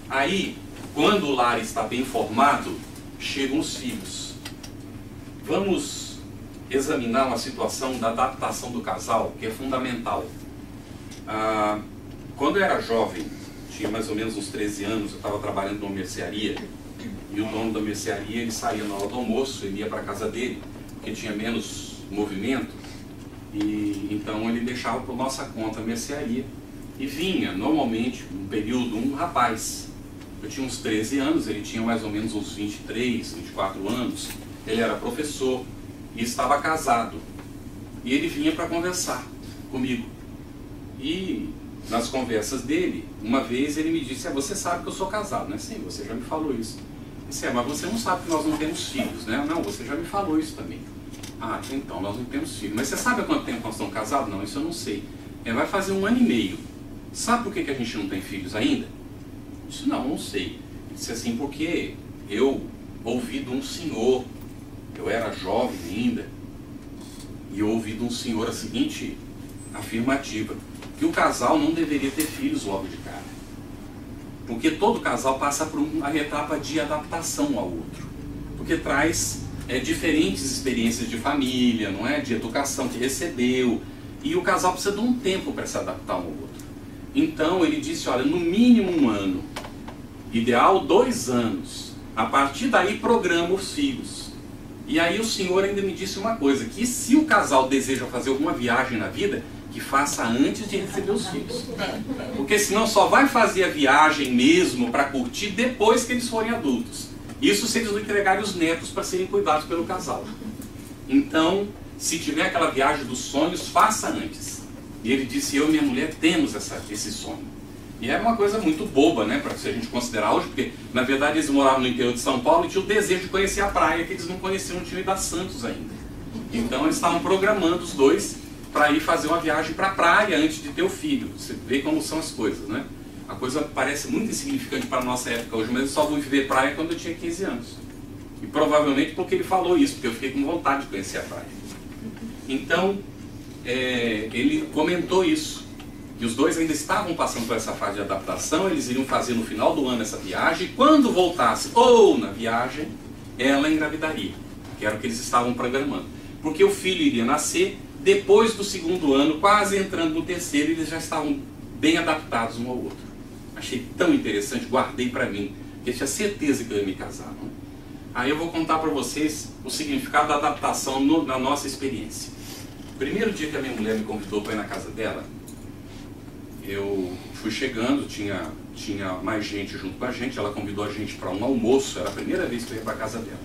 Aí, quando o lar está bem formado, chegam os filhos. Vamos examinar uma situação da adaptação do casal, que é fundamental. Quando eu era jovem, tinha mais ou menos uns 13 anos, eu estava trabalhando numa mercearia, e o dono da mercearia, ele saía na hora do almoço, ele ia para a casa dele, porque tinha menos movimento, e então ele deixava por nossa conta a mercearia. E vinha, normalmente, num período, um rapaz. Eu tinha uns 13 anos, ele tinha mais ou menos uns 23, 24 anos. Ele era professor e estava casado. E ele vinha para conversar comigo. E nas conversas dele, uma vez ele me disse: você sabe que eu sou casado, né? Sim, você já me falou isso. Eu disse: mas você não sabe que nós não temos filhos, né? Não, você já me falou isso também. Então, nós não temos filhos. Mas você sabe há quanto tempo nós estamos casados? Não, isso eu não sei. Vai fazer 1 ano e meio. Sabe por que a gente não tem filhos ainda? Eu disse: não sei. Ele disse assim: porque eu ouvi de um senhor, eu era jovem ainda, e eu ouvi de um senhor a seguinte afirmativa: que o casal não deveria ter filhos logo de cara. Porque todo casal passa por uma etapa de adaptação ao outro. Porque traz diferentes experiências de família, não é? De educação que recebeu. E o casal precisa de um tempo para se adaptar um ao outro. Então ele disse: olha, no mínimo 1 ano, ideal 2 anos. A partir daí programa os filhos. E aí o senhor ainda me disse uma coisa, que se o casal deseja fazer alguma viagem na vida, que faça antes de receber os filhos. Porque senão só vai fazer a viagem mesmo para curtir depois que eles forem adultos. Isso se eles não entregarem os netos para serem cuidados pelo casal. Então, se tiver aquela viagem dos sonhos, faça antes. E ele disse, eu e minha mulher temos esse sonho. E é uma coisa muito boba, né, para se a gente considerar hoje, porque na verdade eles moravam no interior de São Paulo e tinham o desejo de conhecer a praia, que eles não conheciam, não tinham ido a Santos ainda. Então eles estavam programando os dois para ir fazer uma viagem para a praia antes de ter o filho. Você vê como são as coisas, né? A coisa parece muito insignificante para a nossa época hoje, mas eu só fui ver praia quando eu tinha 15 anos. E provavelmente porque ele falou isso, porque eu fiquei com vontade de conhecer a praia. Então, ele comentou isso. E os dois ainda estavam passando por essa fase de adaptação, eles iriam fazer no final do ano essa viagem, e quando voltasse, ou na viagem, ela engravidaria, que era o que eles estavam programando. Porque o filho iria nascer depois do segundo ano, quase entrando no terceiro, eles já estavam bem adaptados um ao outro. Achei tão interessante, guardei para mim, porque eu tinha certeza que eu ia me casar. Não? Aí eu vou contar para vocês o significado da adaptação na nossa experiência. Primeiro dia que a minha mulher me convidou para ir na casa dela, eu fui chegando, tinha mais gente junto com a gente, ela convidou a gente para um almoço, era a primeira vez que eu ia para a casa dela.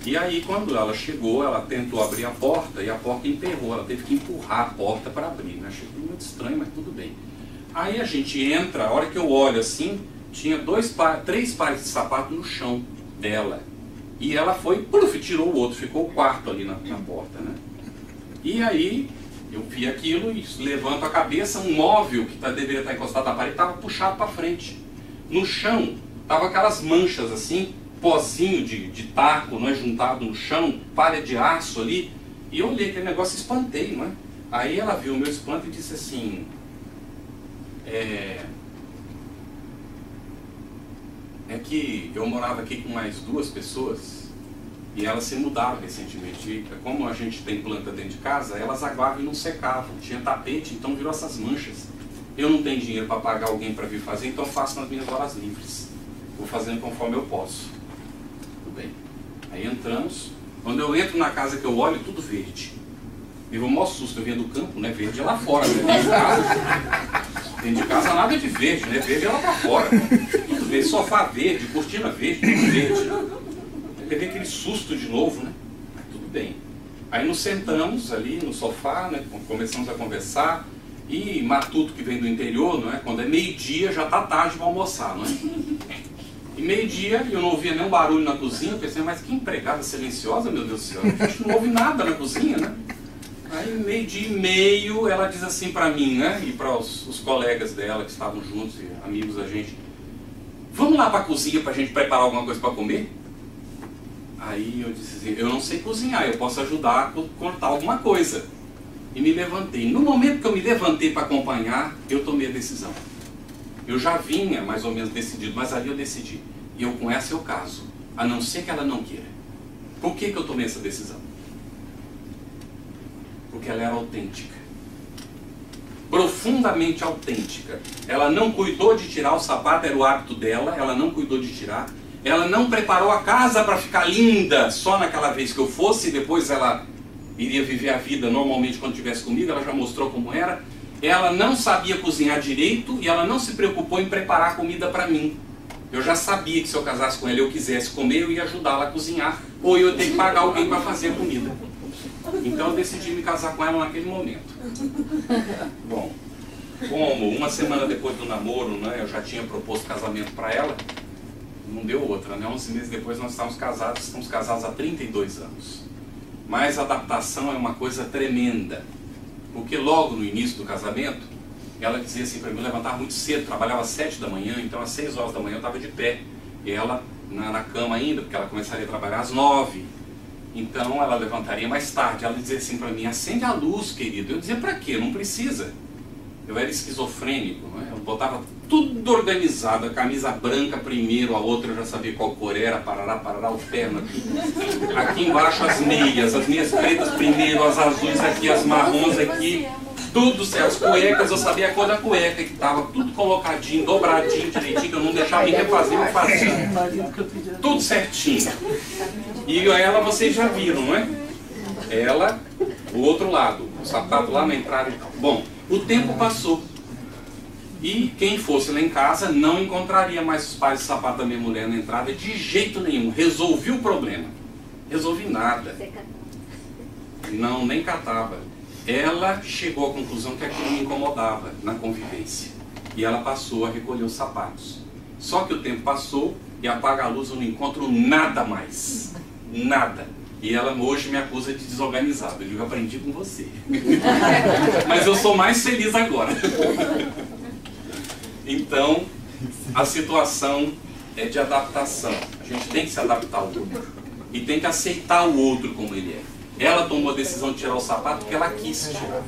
E aí quando ela chegou, ela tentou abrir a porta e a porta emperrou, ela teve que empurrar a porta para abrir, né? Achei muito estranho, mas tudo bem. Aí a gente entra, a hora que eu olho assim, tinha 3 pares de sapato no chão dela. E ela foi, puf, tirou o outro, ficou o quarto ali na porta, né? E aí eu vi aquilo e levanto a cabeça, um móvel que deveria estar encostado na parede estava puxado para frente. No chão, estavam aquelas manchas assim, pozinho de taco, não é, juntado no chão, palha de aço ali. E eu olhei aquele negócio e espantei, não é? Aí ela viu o meu espanto e disse assim, é que eu morava aqui com mais 2 pessoas e elas se mudaram recentemente. E como a gente tem planta dentro de casa, elas aguavam e não secavam. Tinha tapete, então virou essas manchas. Eu não tenho dinheiro para pagar alguém para vir fazer, então eu faço nas minhas horas livres. Vou fazendo conforme eu posso. Tudo bem. Aí entramos. Quando eu entro na casa que eu olho, tudo verde. Me deu o maior susto, eu vinha do campo, né? Verde é lá fora, né? Dentro de casa. Dentro de casa nada de verde, né? Verde é lá pra fora. Tudo verde, sofá verde, cortina verde, tudo verde. Eu peguei aquele susto de novo, né? Mas tudo bem. Aí nos sentamos ali no sofá, né? Começamos a conversar. E matuto que vem do interior, não é? Quando é meio-dia já tá tarde para almoçar, não é? E meio-dia eu não ouvia nenhum barulho na cozinha. Eu pensei, mas que empregada silenciosa, meu Deus do céu. A gente não ouve nada na cozinha, né? Aí, meio-dia e meio, ela diz assim para mim, né, e para os colegas dela que estavam juntos, e amigos da gente, vamos lá para a cozinha para a gente preparar alguma coisa para comer? Aí eu disse assim, eu não sei cozinhar, eu posso ajudar a cortar alguma coisa. E me levantei. No momento que eu me levantei para acompanhar, eu tomei a decisão. Eu já vinha mais ou menos decidido, mas ali eu decidi. E eu com essa eu caso, a não ser que ela não queira. Por que eu tomei essa decisão? Porque ela era autêntica, profundamente autêntica. Ela não cuidou de tirar o sapato, era o hábito dela, ela não cuidou de tirar. Ela não preparou a casa para ficar linda só naquela vez que eu fosse, e depois ela iria viver a vida normalmente quando estivesse comigo, ela já mostrou como era. Ela não sabia cozinhar direito e ela não se preocupou em preparar comida para mim. Eu já sabia que se eu casasse com ela e eu quisesse comer, eu ia ajudá-la a cozinhar, ou eu ia ter que pagar alguém para fazer a comida. Então eu decidi me casar com ela naquele momento. Bom, como uma semana depois do namoro, né, eu já tinha proposto casamento para ela, não deu outra, né? 11 meses depois nós estamos casados há 32 anos. Mas a adaptação é uma coisa tremenda, porque logo no início do casamento, ela dizia assim para mim, eu levantava muito cedo, trabalhava às 7 da manhã, então às 6 horas da manhã eu estava de pé, e ela na cama ainda, porque ela começaria a trabalhar às 9. Então ela levantaria mais tarde. Ela dizia assim para mim, acende a luz, querido. Eu dizia, para quê? Não precisa. Eu era esquizofrênico, não é? Eu botava tudo organizado, a camisa branca primeiro, a outra eu já sabia qual cor era, parará, o terno aqui. Aqui embaixo as meias pretas primeiro, as azuis aqui, as marrons aqui, Tudo certo, as cuecas, eu sabia a cor da cueca, que estava tudo colocadinho, dobradinho, direitinho, que eu não deixava me refazer, eu fazia. Tudo certinho. E ela vocês já viram, não é? Ela, o outro lado, o sapato lá na entrada e tal. Bom, o tempo passou. E quem fosse lá em casa não encontraria mais os pares de sapato da minha mulher na entrada de jeito nenhum. Resolvi o problema. Resolvi nada. Não, nem catava. Ela chegou à conclusão que aquilo me incomodava na convivência. E ela passou a recolher os sapatos. Só que o tempo passou e apaga a luz, eu não encontro nada mais. Nada. E ela hoje me acusa de desorganizado. Eu aprendi com você. Mas eu sou mais feliz agora. Então, a situação é de adaptação. A gente tem que se adaptar ao outro. E tem que aceitar o outro como ele é. Ela tomou a decisão de tirar o sapato porque ela quis tirar.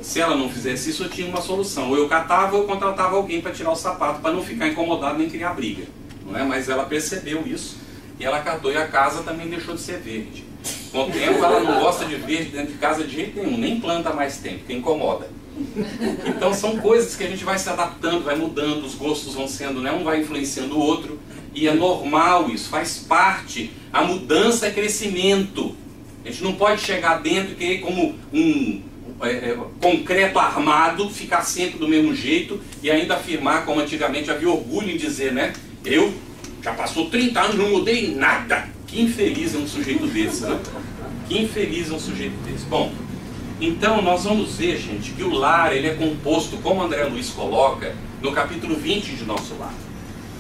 Se ela não fizesse isso, eu tinha uma solução. Ou eu catava ou eu contratava alguém para tirar o sapato, para não ficar incomodado nem criar briga. Não é? Mas ela percebeu isso e ela catou. E a casa também deixou de ser verde. Com o tempo, ela não gosta de verde dentro de casa de jeito nenhum. Nem planta mais tem, porque incomoda. Então são coisas que a gente vai se adaptando, vai mudando, os gostos vão sendo, né? Um vai influenciando o outro. E é normal isso, faz parte. A mudança é crescimento. A gente não pode chegar dentro e querer como um concreto armado, ficar sempre do mesmo jeito e ainda afirmar, como antigamente havia orgulho em dizer, né? Eu já passou 30 anos, não mudei nada. Que infeliz é um sujeito desse, né? Que infeliz é um sujeito desse. Bom, então nós vamos ver, gente, que o lar ele é composto, como André Luiz coloca, no capítulo 20 de Nosso Lar.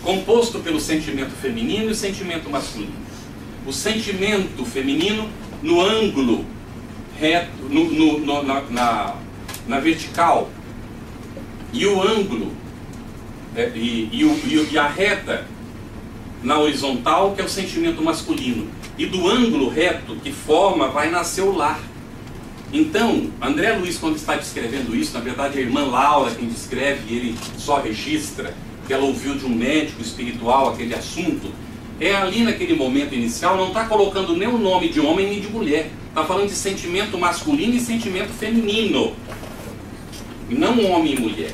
Composto pelo sentimento feminino e o sentimento masculino. O sentimento feminino no ângulo reto, na vertical, e o ângulo e a reta na horizontal, que é o sentimento masculino, e do ângulo reto que forma vai nascer o lar. Então, André Luiz, quando está descrevendo isso, na verdade é a irmã Laura quem descreve, e ele só registra que ela ouviu de um médico espiritual aquele assunto. É ali naquele momento inicial, não está colocando nem o nome de homem nem de mulher. Está falando de sentimento masculino e sentimento feminino. Não homem e mulher.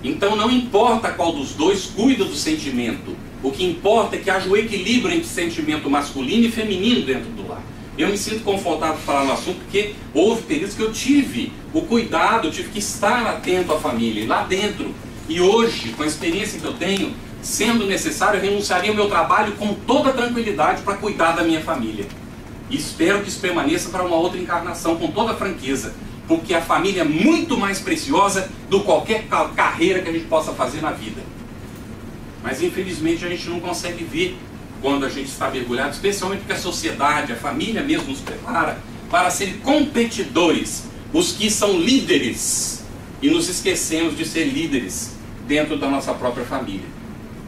Então não importa qual dos dois cuida do sentimento. O que importa é que haja o equilíbrio entre sentimento masculino e feminino dentro do lar. Eu me sinto confortável para falar no assunto porque houve períodos que eu tive o cuidado, eu tive que estar atento à família, lá dentro. E hoje, com a experiência que eu tenho, sendo necessário, eu renunciaria ao meu trabalho com toda tranquilidade para cuidar da minha família. E espero que isso permaneça para uma outra encarnação, com toda franqueza. Porque a família é muito mais preciosa do que qualquer carreira que a gente possa fazer na vida. Mas infelizmente a gente não consegue ver quando a gente está mergulhado, especialmente porque a sociedade, a família mesmo nos prepara para serem competidores, os que são líderes. E nos esquecemos de ser líderes dentro da nossa própria família.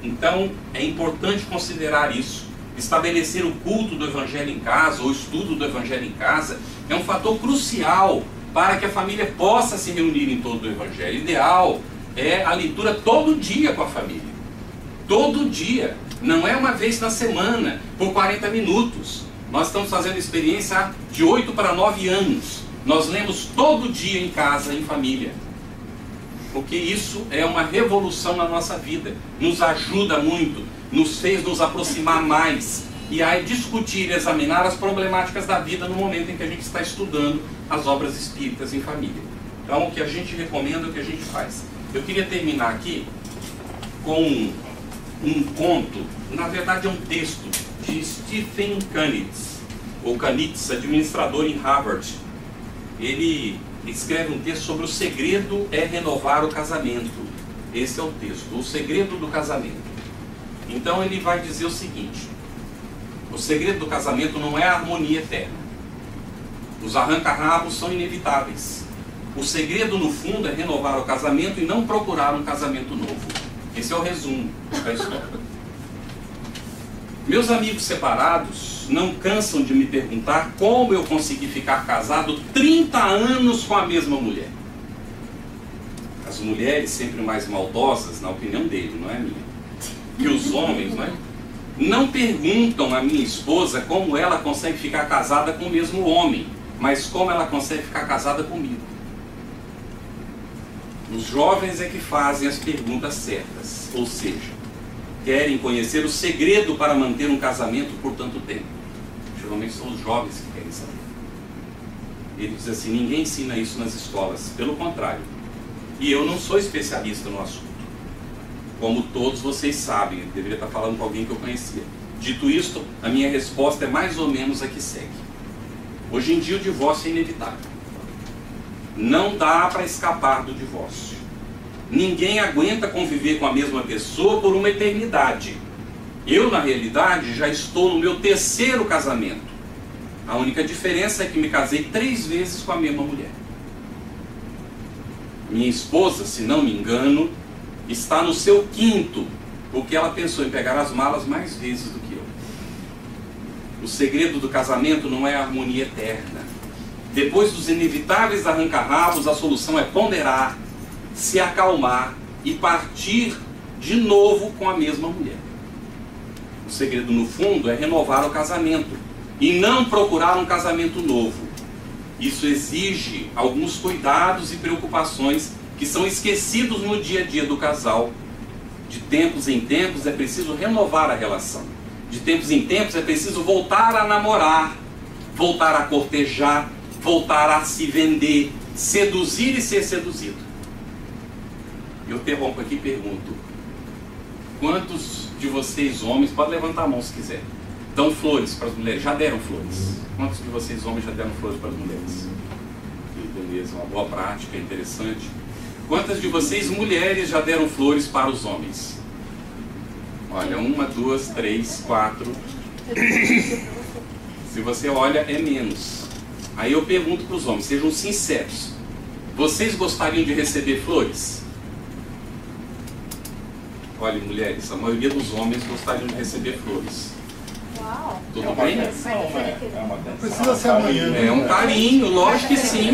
Então, é importante considerar isso. Estabelecer o culto do Evangelho em casa, ou o estudo do Evangelho em casa, é um fator crucial para que a família possa se reunir em torno do Evangelho. O ideal é a leitura todo dia com a família. Todo dia. Não é uma vez na semana, por 40 minutos. Nós estamos fazendo experiência de 8 para 9 anos. Nós lemos todo dia em casa, em família. Porque isso é uma revolução na nossa vida, nos ajuda muito, nos fez nos aproximar mais e a discutir e examinar as problemáticas da vida no momento em que a gente está estudando as obras espíritas em família. Então o que a gente recomenda é o que a gente faz. Eu queria terminar aqui com um conto, na verdade é um texto de Stephen Kanitz, ou Kanitz, administrador em Harvard. Ele escreve um texto sobre o segredo é renovar o casamento. Esse é o texto, o segredo do casamento. Então ele vai dizer o seguinte: o segredo do casamento não é a harmonia eterna. Os arranca-rabos são inevitáveis. O segredo no fundo é renovar o casamento e não procurar um casamento novo. Esse é o resumo da história. Meus amigos separados não cansam de me perguntar como eu consegui ficar casado 30 anos com a mesma mulher. As mulheres sempre mais maldosas, na opinião dele, não é minha. E os homens, não é? Não perguntam à minha esposa como ela consegue ficar casada com o mesmo homem, mas como ela consegue ficar casada comigo. Os jovens é que fazem as perguntas certas, ou seja, querem conhecer o segredo para manter um casamento por tanto tempo. Geralmente são os jovens que querem saber. Ele diz assim, ninguém ensina isso nas escolas, pelo contrário. E eu não sou especialista no assunto. Como todos vocês sabem, eu deveria estar falando com alguém que eu conhecia. Dito isto, a minha resposta é mais ou menos a que segue. Hoje em dia o divórcio é inevitável. Não dá para escapar do divórcio. Ninguém aguenta conviver com a mesma pessoa por uma eternidade. Eu, na realidade, já estou no meu 3º casamento. A única diferença é que me casei 3 vezes com a mesma mulher. Minha esposa, se não me engano, está no seu 5º, porque ela pensou em pegar as malas mais vezes do que eu. O segredo do casamento não é a harmonia eterna. Depois dos inevitáveis arranca-rabos, a solução é ponderar, se acalmar e partir de novo com a mesma mulher. O segredo, no fundo, é renovar o casamento e não procurar um casamento novo. Isso exige alguns cuidados e preocupações que são esquecidos no dia a dia do casal. De tempos em tempos é preciso renovar a relação. De tempos em tempos é preciso voltar a namorar, voltar a cortejar, voltar a se vender, seduzir e ser seduzido. Eu interrompo aqui e pergunto, quantos de vocês homens, pode levantar a mão se quiser, dão flores para as mulheres? Já deram flores? Quantos de vocês homens já deram flores para as mulheres? Beleza, uma boa prática, interessante. Quantas de vocês mulheres já deram flores para os homens? Olha, 1, 2, 3, 4. Se você olha, é menos. Aí eu pergunto para os homens, sejam sinceros. Vocês gostariam de receber flores? Olha, mulheres, a maioria dos homens gostariam de receber flores. Uau! Tudo bem? Precisa ser amanhã. É um carinho, lógico que sim.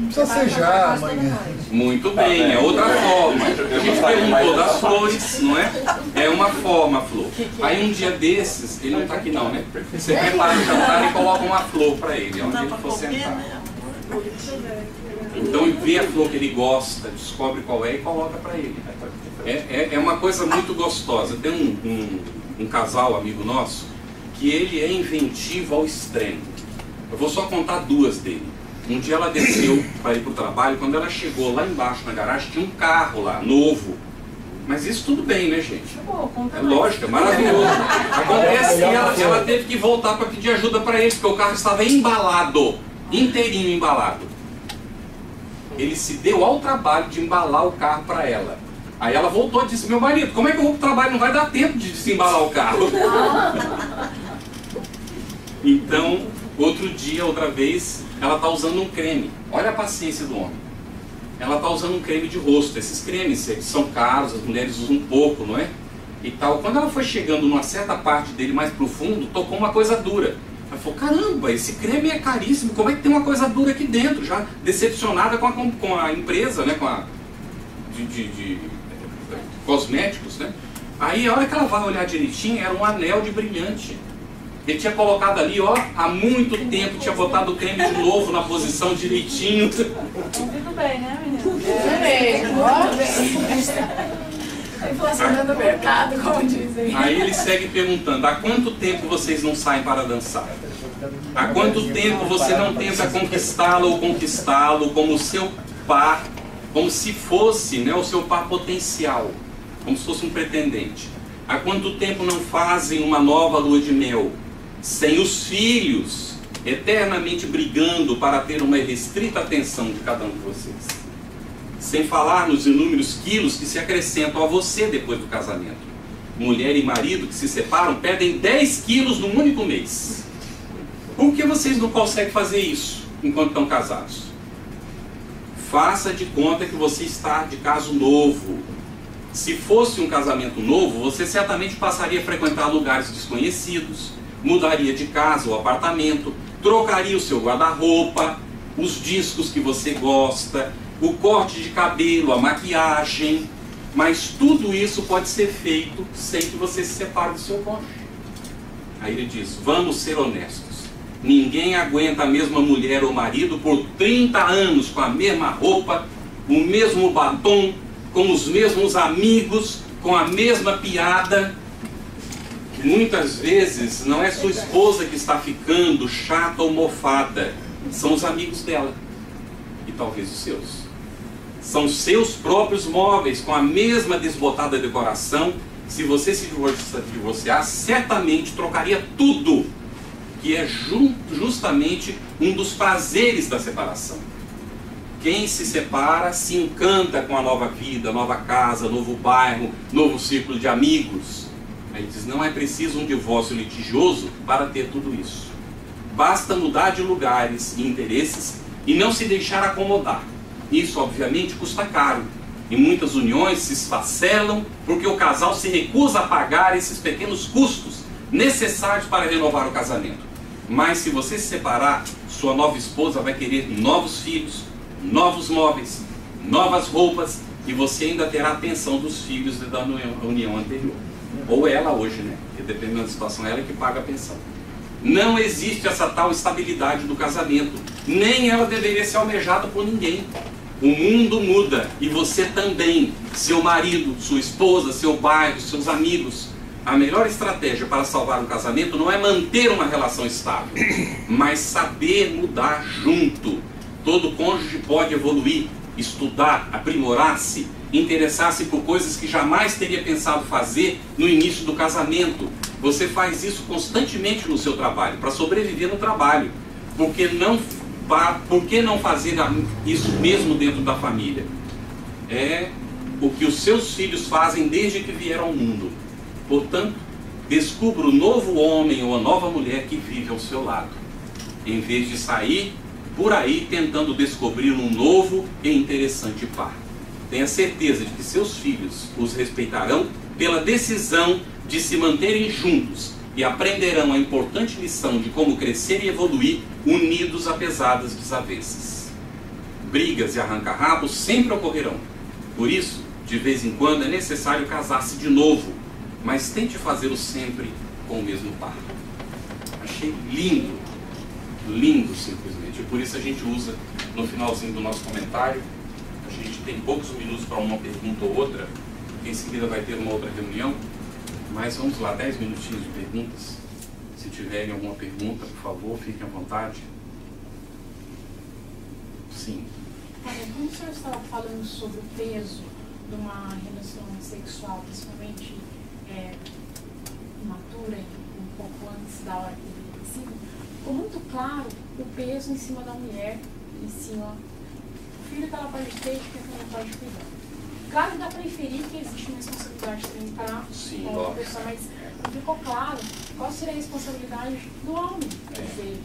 Precisa ser já amanhã. Muito bem, é outra forma. A gente perguntou das flores, não é? É uma forma a flor. Aí um dia desses, ele não está aqui não, né? Você prepara o jantar e coloca uma flor para ele, onde ele for sentar. Então vê a flor que ele gosta, descobre qual é e coloca para ele. É uma coisa muito gostosa. Tem um casal amigo nosso que ele é inventivo ao extremo. Eu vou só contar 2 dele. Um dia ela desceu para ir para o trabalho, quando ela chegou lá embaixo na garagem, tinha um carro lá, novo. Mas isso tudo bem, né, gente? É lógico, é maravilhoso. Acontece que ela teve que voltar para pedir ajuda para ele, porque o carro estava embalado, inteirinho embalado. Ele se deu ao trabalho de embalar o carro para ela. Aí ela voltou e disse, meu marido, como é que eu vou para o trabalho? Não vai dar tempo de desembalar o carro. Então, outro dia, outra vez, ela está usando um creme. Olha a paciência do homem. Ela está usando um creme de rosto. Esses cremes são caros, as mulheres usam um pouco, não é? E tal. Quando ela foi chegando numa certa parte dele mais profundo, tocou uma coisa dura. Ela falou, caramba, esse creme é caríssimo, como é que tem uma coisa dura aqui dentro? Já decepcionada com a empresa, né? Com a de cosméticos, né? Aí a hora que ela vai olhar direitinho, era um anel de brilhante. Ele tinha colocado ali, ó, há muito tempo, tinha botado o creme de novo na posição direitinho. Tudo bem, né, menino? Funcionando no mercado, como dizem. Aí ele segue perguntando, há quanto tempo vocês não saem para dançar? Há quanto tempo você não tenta conquistá-la ou conquistá-lo como seu par, como se fosse, né, o seu par potencial, como se fosse um pretendente? Há quanto tempo não fazem uma nova lua de mel, sem os filhos, eternamente brigando para ter uma irrestrita atenção de cada um de vocês? Sem falar nos inúmeros quilos que se acrescentam a você depois do casamento. Mulher e marido que se separam perdem 10 quilos num único mês. Por que vocês não conseguem fazer isso enquanto estão casados? Faça de conta que você está de caso novo. Se fosse um casamento novo, você certamente passaria a frequentar lugares desconhecidos, mudaria de casa ou apartamento, trocaria o seu guarda-roupa, os discos que você gosta, o corte de cabelo, a maquiagem, mas tudo isso pode ser feito sem que você se separe do seu cônjuge. Aí ele diz, vamos ser honestos. Ninguém aguenta a mesma mulher ou marido por 30 anos com a mesma roupa, o mesmo batom, com os mesmos amigos, com a mesma piada. Muitas vezes não é sua esposa que está ficando chata ou mofada, são os amigos dela, e talvez os seus. São seus próprios móveis, com a mesma desbotada decoração. Se você se divorciar, certamente trocaria tudo, que é justamente um dos prazeres da separação. Quem se separa se encanta com a nova vida, nova casa, novo bairro, novo círculo de amigos. Ele diz, não é preciso um divórcio litigioso para ter tudo isso. Basta mudar de lugares e interesses e não se deixar acomodar. Isso, obviamente, custa caro. E muitas uniões se esfacelam porque o casal se recusa a pagar esses pequenos custos necessários para renovar o casamento. Mas se você se separar, sua nova esposa vai querer novos filhos, novos móveis, novas roupas, e você ainda terá a pensão dos filhos da união anterior. Ou ela hoje, né? Porque dependendo da situação, ela é que paga a pensão. Não existe essa tal estabilidade do casamento, nem ela deveria ser almejada por ninguém. O mundo muda, e você também, seu marido, sua esposa, seu bairro, seus amigos. A melhor estratégia para salvar um casamento não é manter uma relação estável, mas saber mudar junto. Todo cônjuge pode evoluir, estudar, aprimorar-se, interessar-se por coisas que jamais teria pensado fazer no início do casamento. Você faz isso constantemente no seu trabalho, para sobreviver no trabalho. Por que não fazer isso mesmo dentro da família? É o que os seus filhos fazem desde que vieram ao mundo. Portanto, descubra o novo homem ou a nova mulher que vive ao seu lado, em vez de sair por aí tentando descobrir um novo e interessante par. Tenha certeza de que seus filhos os respeitarão pela decisão de se manterem juntos e aprenderão a importante lição de como crescer e evoluir unidos apesar das desavenças. Brigas e arranca-rabos sempre ocorrerão. Por isso, de vez em quando é necessário casar-se de novo, mas tente fazê-lo sempre com o mesmo par. Achei lindo, lindo simplesmente. E por isso a gente usa no finalzinho do nosso comentário. A gente tem poucos minutos para uma pergunta ou outra, porque em seguida vai ter uma outra reunião. Mas vamos lá, 10 minutinhos de perguntas. Se tiverem alguma pergunta, por favor, fiquem à vontade. Sim. Como o senhor estava falando sobre o peso de uma relação sexual, principalmente imatura, um pouco antes da hora que ele decide, ficou muito claro o peso em cima da mulher, em cima do filho que ela pode ter e que ela não pode cuidar. Claro que dá para inferir que existe uma responsabilidade também para a pessoa, mas não ficou claro qual seria a responsabilidade do homem. Quer dizer,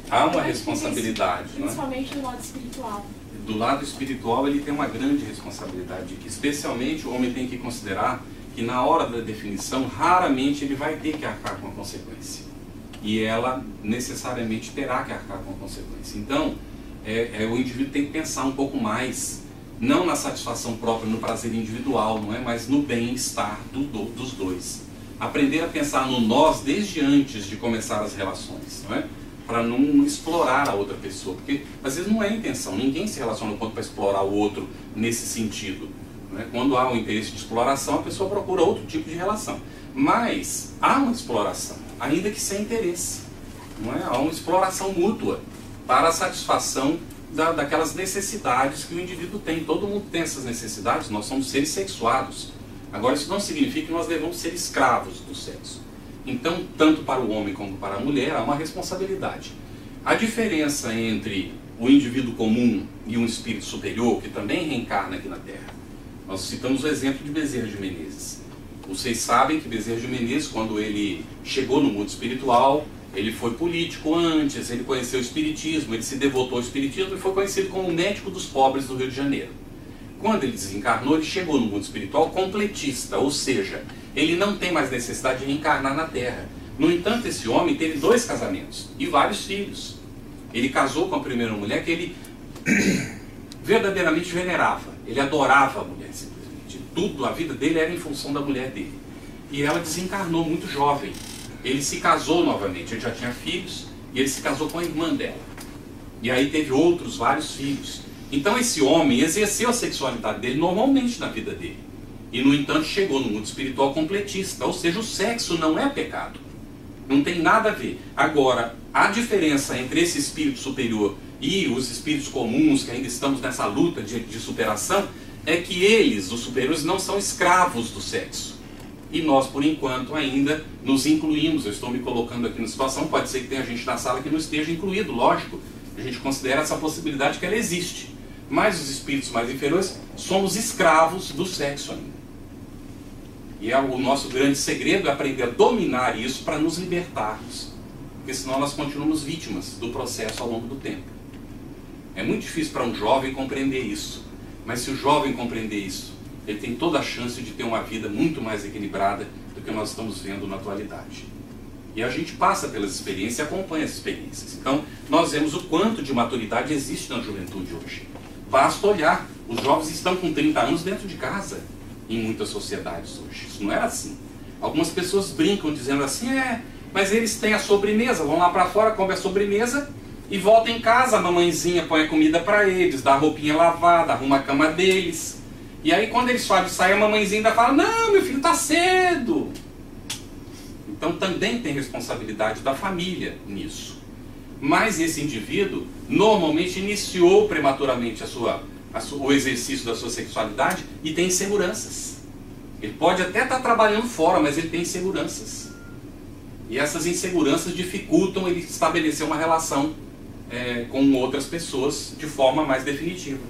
há uma responsabilidade, principalmente do lado espiritual. Do lado espiritual ele tem uma grande responsabilidade, que especialmente o homem tem que considerar que na hora da definição, raramente ele vai ter que arcar com a consequência. E ela necessariamente terá que arcar com a consequência. Então, o indivíduo tem que pensar um pouco mais, não na satisfação própria, no prazer individual, não é? Mas no bem-estar dos dois. Aprender a pensar no nós desde antes de começar as relações, não é? Para não explorar a outra pessoa, porque às vezes não é a intenção, ninguém se relaciona para explorar o outro nesse sentido. Né? Quando há um interesse de exploração, a pessoa procura outro tipo de relação. Mas há uma exploração, ainda que sem interesse. Não é? Há uma exploração mútua para a satisfação daquelas necessidades que o indivíduo tem. Todo mundo tem essas necessidades, nós somos seres sexuados. Agora, isso não significa que nós devemos ser escravos do sexo. Então, tanto para o homem como para a mulher, há uma responsabilidade. A diferença entre o indivíduo comum e um espírito superior, que também reencarna aqui na Terra. Nós citamos o exemplo de Bezerra de Menezes. Vocês sabem que Bezerra de Menezes, quando ele chegou no mundo espiritual, ele foi político antes, ele conheceu o espiritismo, ele se devotou ao espiritismo e foi conhecido como o médico dos pobres do Rio de Janeiro. Quando ele desencarnou, ele chegou no mundo espiritual completista, ou seja, ele não tem mais necessidade de reencarnar na Terra. No entanto, esse homem teve 2 casamentos e vários filhos. Ele casou com a primeira mulher que ele verdadeiramente venerava. Ele adorava a mulher, simplesmente. Tudo, a vida dele era em função da mulher dele. E ela desencarnou muito jovem. Ele se casou novamente, ele já tinha filhos, e ele se casou com a irmã dela. E aí teve vários filhos. Então esse homem exerceu a sexualidade dele normalmente na vida dele. E no entanto chegou no mundo espiritual completista. Ou seja, o sexo não é pecado. Não tem nada a ver. Agora, a diferença entre esse espírito superior e os espíritos comuns, que ainda estamos nessa luta de superação, é que eles, os superiores, não são escravos do sexo. E nós, por enquanto, ainda nos incluímos. Eu estou me colocando aqui na situação, pode ser que tenha gente na sala que não esteja incluído, lógico. A gente considera essa possibilidade que ela existe. Mas os espíritos mais inferiores somos escravos do sexo ainda. E o nosso grande segredo é aprender a dominar isso para nos libertarmos. Porque senão nós continuamos vítimas do processo ao longo do tempo. É muito difícil para um jovem compreender isso. Mas se o jovem compreender isso, ele tem toda a chance de ter uma vida muito mais equilibrada do que nós estamos vendo na atualidade. E a gente passa pelas experiências e acompanha as experiências. Então, nós vemos o quanto de maturidade existe na juventude hoje. Basta olhar, os jovens estão com 30 anos dentro de casa, em muitas sociedades hoje. Isso não era assim. Algumas pessoas brincam dizendo assim, mas eles têm a sobremesa, vão lá para fora, comem a sobremesa e voltam em casa, a mamãezinha põe a comida para eles, dá a roupinha lavada, arruma a cama deles. E aí quando eles falam de sair, a mamãezinha ainda fala, não, meu filho, está cedo. Então também tem responsabilidade da família nisso. Mas esse indivíduo normalmente iniciou prematuramente o exercício da sua sexualidade e tem inseguranças. Ele pode até estar trabalhando fora, mas ele tem inseguranças. E essas inseguranças dificultam ele estabelecer uma relação com outras pessoas de forma mais definitiva.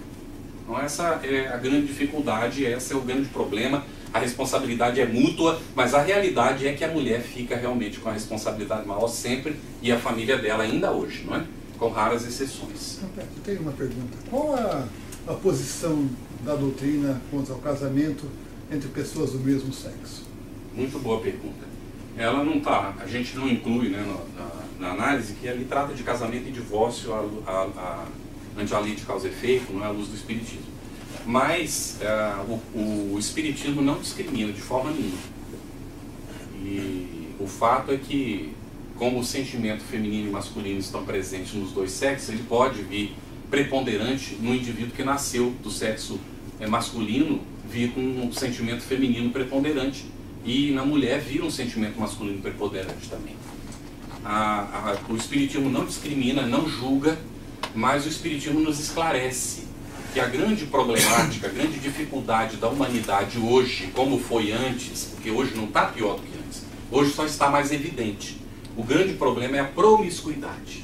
Então essa é a grande dificuldade, esse é o grande problema. A responsabilidade é mútua, mas a realidade é que a mulher fica realmente com a responsabilidade maior sempre, e a família dela ainda hoje, não é? Com raras exceções. Eu tenho uma pergunta. Qual a posição da doutrina quanto ao casamento entre pessoas do mesmo sexo? Muito boa pergunta. Ela não está, a gente não inclui, né, na análise, que ali trata de casamento e divórcio, ante a lei de causa e efeito, não é, à luz do Espiritismo. Mas o Espiritismo não discrimina de forma nenhuma. E o fato é que, como o sentimento feminino e masculino estão presentes nos dois sexos, ele pode vir preponderante no indivíduo que nasceu do sexo masculino, vir com um sentimento feminino preponderante. E na mulher vir um sentimento masculino preponderante também. O Espiritismo não discrimina, não julga, mas o Espiritismo nos esclarece que a grande problemática, a grande dificuldade da humanidade hoje, como foi antes, porque hoje não está pior do que antes, hoje só está mais evidente. O grande problema é a promiscuidade.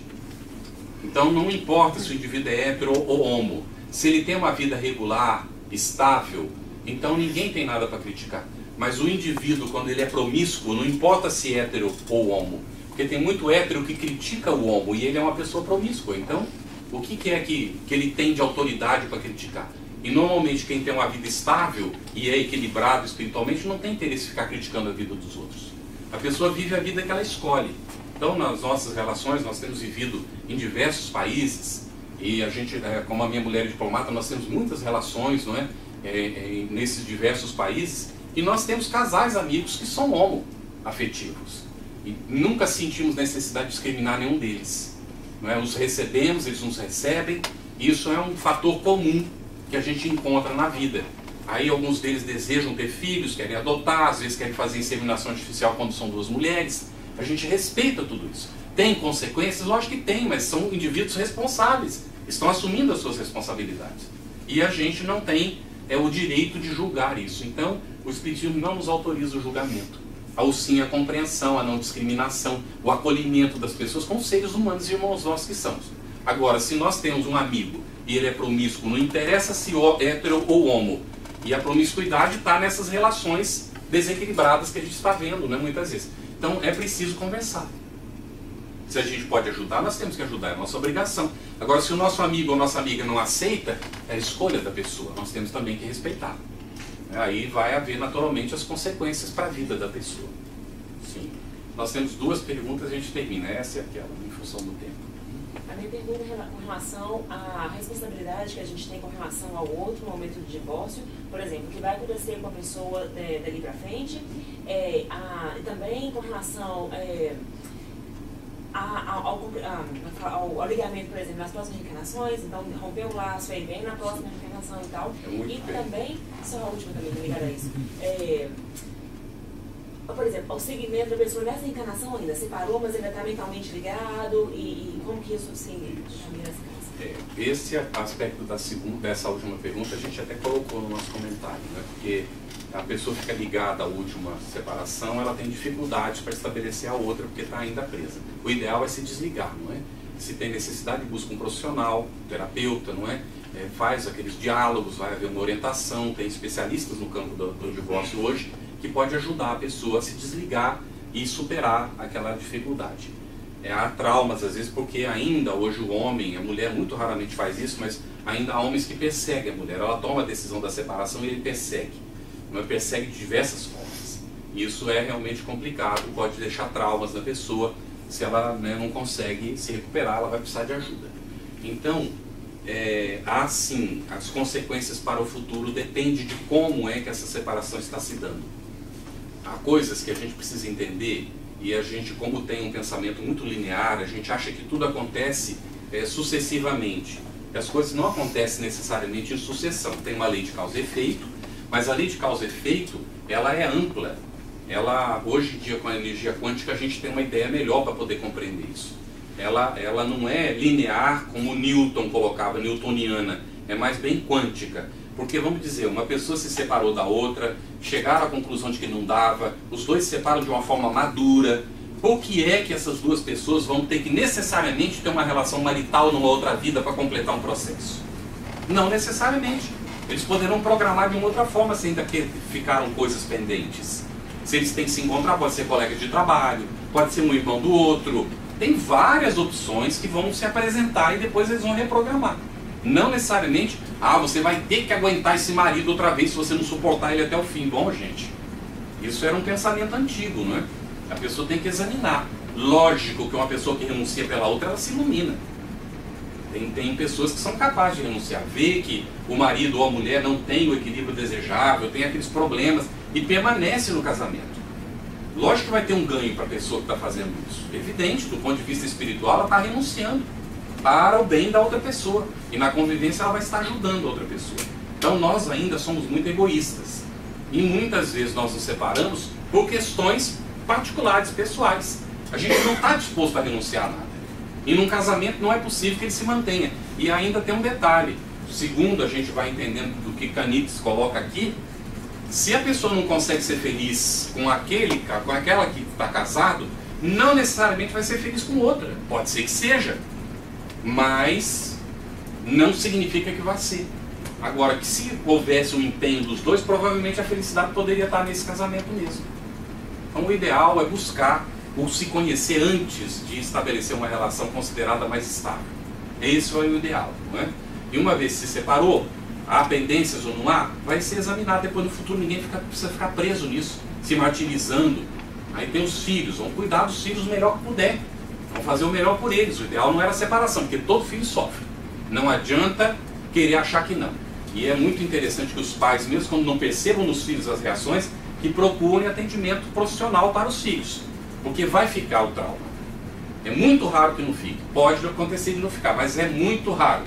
Então não importa se o indivíduo é hétero ou homo, se ele tem uma vida regular, estável, então ninguém tem nada para criticar. Mas o indivíduo, quando ele é promíscuo, não importa se é hétero ou homo, porque tem muito hétero que critica o homo e ele é uma pessoa promíscua. Então, o que é que ele tem de autoridade para criticar? E normalmente quem tem uma vida estável e é equilibrado espiritualmente não tem interesse em ficar criticando a vida dos outros. A pessoa vive a vida que ela escolhe. Então nas nossas relações nós temos vivido em diversos países e a gente, como a minha mulher é diplomata, nós temos muitas relações, não é? Nesses diversos países, e nós temos casais amigos que são homoafetivos e nunca sentimos necessidade de discriminar nenhum deles. Não é? Os recebemos, eles nos recebem, e isso é um fator comum que a gente encontra na vida. Aí alguns deles desejam ter filhos, querem adotar, às vezes querem fazer inseminação artificial quando são duas mulheres. A gente respeita tudo isso. Tem consequências? Lógico que tem, mas são indivíduos responsáveis, estão assumindo as suas responsabilidades. E a gente não tem o direito de julgar isso. Então, o Espiritismo não nos autoriza o julgamento. Ao sim a compreensão, a não discriminação, o acolhimento das pessoas como seres humanos e irmãos nossos que somos. Agora, se nós temos um amigo e ele é promíscuo, não interessa se hétero ou homo, e a promiscuidade está nessas relações desequilibradas que a gente está vendo, né, muitas vezes. Então é preciso conversar. Se a gente pode ajudar, nós temos que ajudar, é a nossa obrigação. Agora, se o nosso amigo ou nossa amiga não aceita, é a escolha da pessoa, nós temos também que respeitar. Aí vai haver naturalmente as consequências para a vida da pessoa. Sim. Nós temos duas perguntas, a gente termina, essa e aquela, em função do tempo. A minha pergunta com relação à responsabilidade que a gente tem com relação ao outro no momento de divórcio, por exemplo, o que vai acontecer com a pessoa dali para frente, e também com relação ao ligamento, por exemplo, nas próximas reencarnações, então romper o laço, aí vem na próxima reencarnação e tal. E também, só a última também, ligada a isso. Por exemplo, o segmento da pessoa nessa reencarnação ainda separou, mas ainda está mentalmente ligado, e como que isso se chama essa relação? Esse aspecto dessa última pergunta a gente até colocou no nosso comentário, né? Porque a pessoa fica ligada à última separação, ela tem dificuldades para estabelecer a outra porque está ainda presa. O ideal é se desligar, não é? Se tem necessidade, busca um profissional, um terapeuta, não é? Faz aqueles diálogos, vai haver uma orientação, tem especialistas no campo do divórcio hoje que pode ajudar a pessoa a se desligar e superar aquela dificuldade. Há traumas, às vezes, porque ainda hoje o homem, a mulher muito raramente faz isso, mas ainda há homens que perseguem a mulher. Ela toma a decisão da separação e ele persegue. Mas persegue de diversas formas. E isso é realmente complicado, pode deixar traumas na pessoa. Se ela, né, não consegue se recuperar, ela vai precisar de ajuda. Então, há sim, as consequências para o futuro depende de como é que essa separação está se dando. Há coisas que a gente precisa entender. E a gente, como tem um pensamento muito linear, a gente acha que tudo acontece sucessivamente. E as coisas não acontecem necessariamente em sucessão. Tem uma lei de causa e efeito, mas a lei de causa e efeito, ela é ampla. Hoje em dia, com a energia quântica, a gente tem uma ideia melhor para poder compreender isso. Ela não é linear como Newton colocava, newtoniana, é mais bem quântica. Porque, vamos dizer, uma pessoa se separou da outra, chegaram à conclusão de que não dava, os dois se separam de uma forma madura. Por que é que essas duas pessoas vão ter que necessariamente ter uma relação marital numa outra vida para completar um processo? Não necessariamente. Eles poderão programar de uma outra forma se ainda ficaram coisas pendentes. Se eles têm que se encontrar, pode ser colega de trabalho, pode ser um irmão do outro. Tem várias opções que vão se apresentar e depois eles vão reprogramar. Não necessariamente, você vai ter que aguentar esse marido outra vez se você não suportar ele até o fim. Bom, gente, isso era um pensamento antigo, não é? A pessoa tem que examinar. Lógico que uma pessoa que renuncia pela outra, ela se ilumina. Tem pessoas que são capazes de renunciar, vê que o marido ou a mulher não tem o equilíbrio desejável, tem aqueles problemas e permanece no casamento. Lógico que vai ter um ganho para a pessoa que está fazendo isso. Evidente, do ponto de vista espiritual, ela está renunciando para o bem da outra pessoa. E na convivência ela vai estar ajudando a outra pessoa. Então nós ainda somos muito egoístas. E muitas vezes nós nos separamos por questões particulares, pessoais. A gente não está disposto a renunciar a nada. E num casamento não é possível que ele se mantenha. E ainda tem um detalhe. Segundo a gente vai entendendo do que Canitz coloca aqui, se a pessoa não consegue ser feliz com aquela que está casado, não necessariamente vai ser feliz com outra. Pode ser que seja. Mas não significa que vai ser. Agora, que se houvesse um empenho dos dois, provavelmente a felicidade poderia estar nesse casamento mesmo. Então o ideal é buscar ou se conhecer antes de estabelecer uma relação considerada mais estável. Esse é o ideal, não é? E uma vez se separou, há pendências ou não há, vai ser examinado. Depois no futuro ninguém precisa ficar preso nisso, se martirizando. Aí tem os filhos, vão cuidar dos filhos o melhor que puder. Vão fazer o melhor por eles. O ideal não era a separação, porque todo filho sofre. Não adianta querer achar que não. E é muito interessante que os pais, mesmo quando não percebam nos filhos as reações, que procurem atendimento profissional para os filhos. Porque vai ficar o trauma. É muito raro que não fique. Pode acontecer de não ficar, mas é muito raro.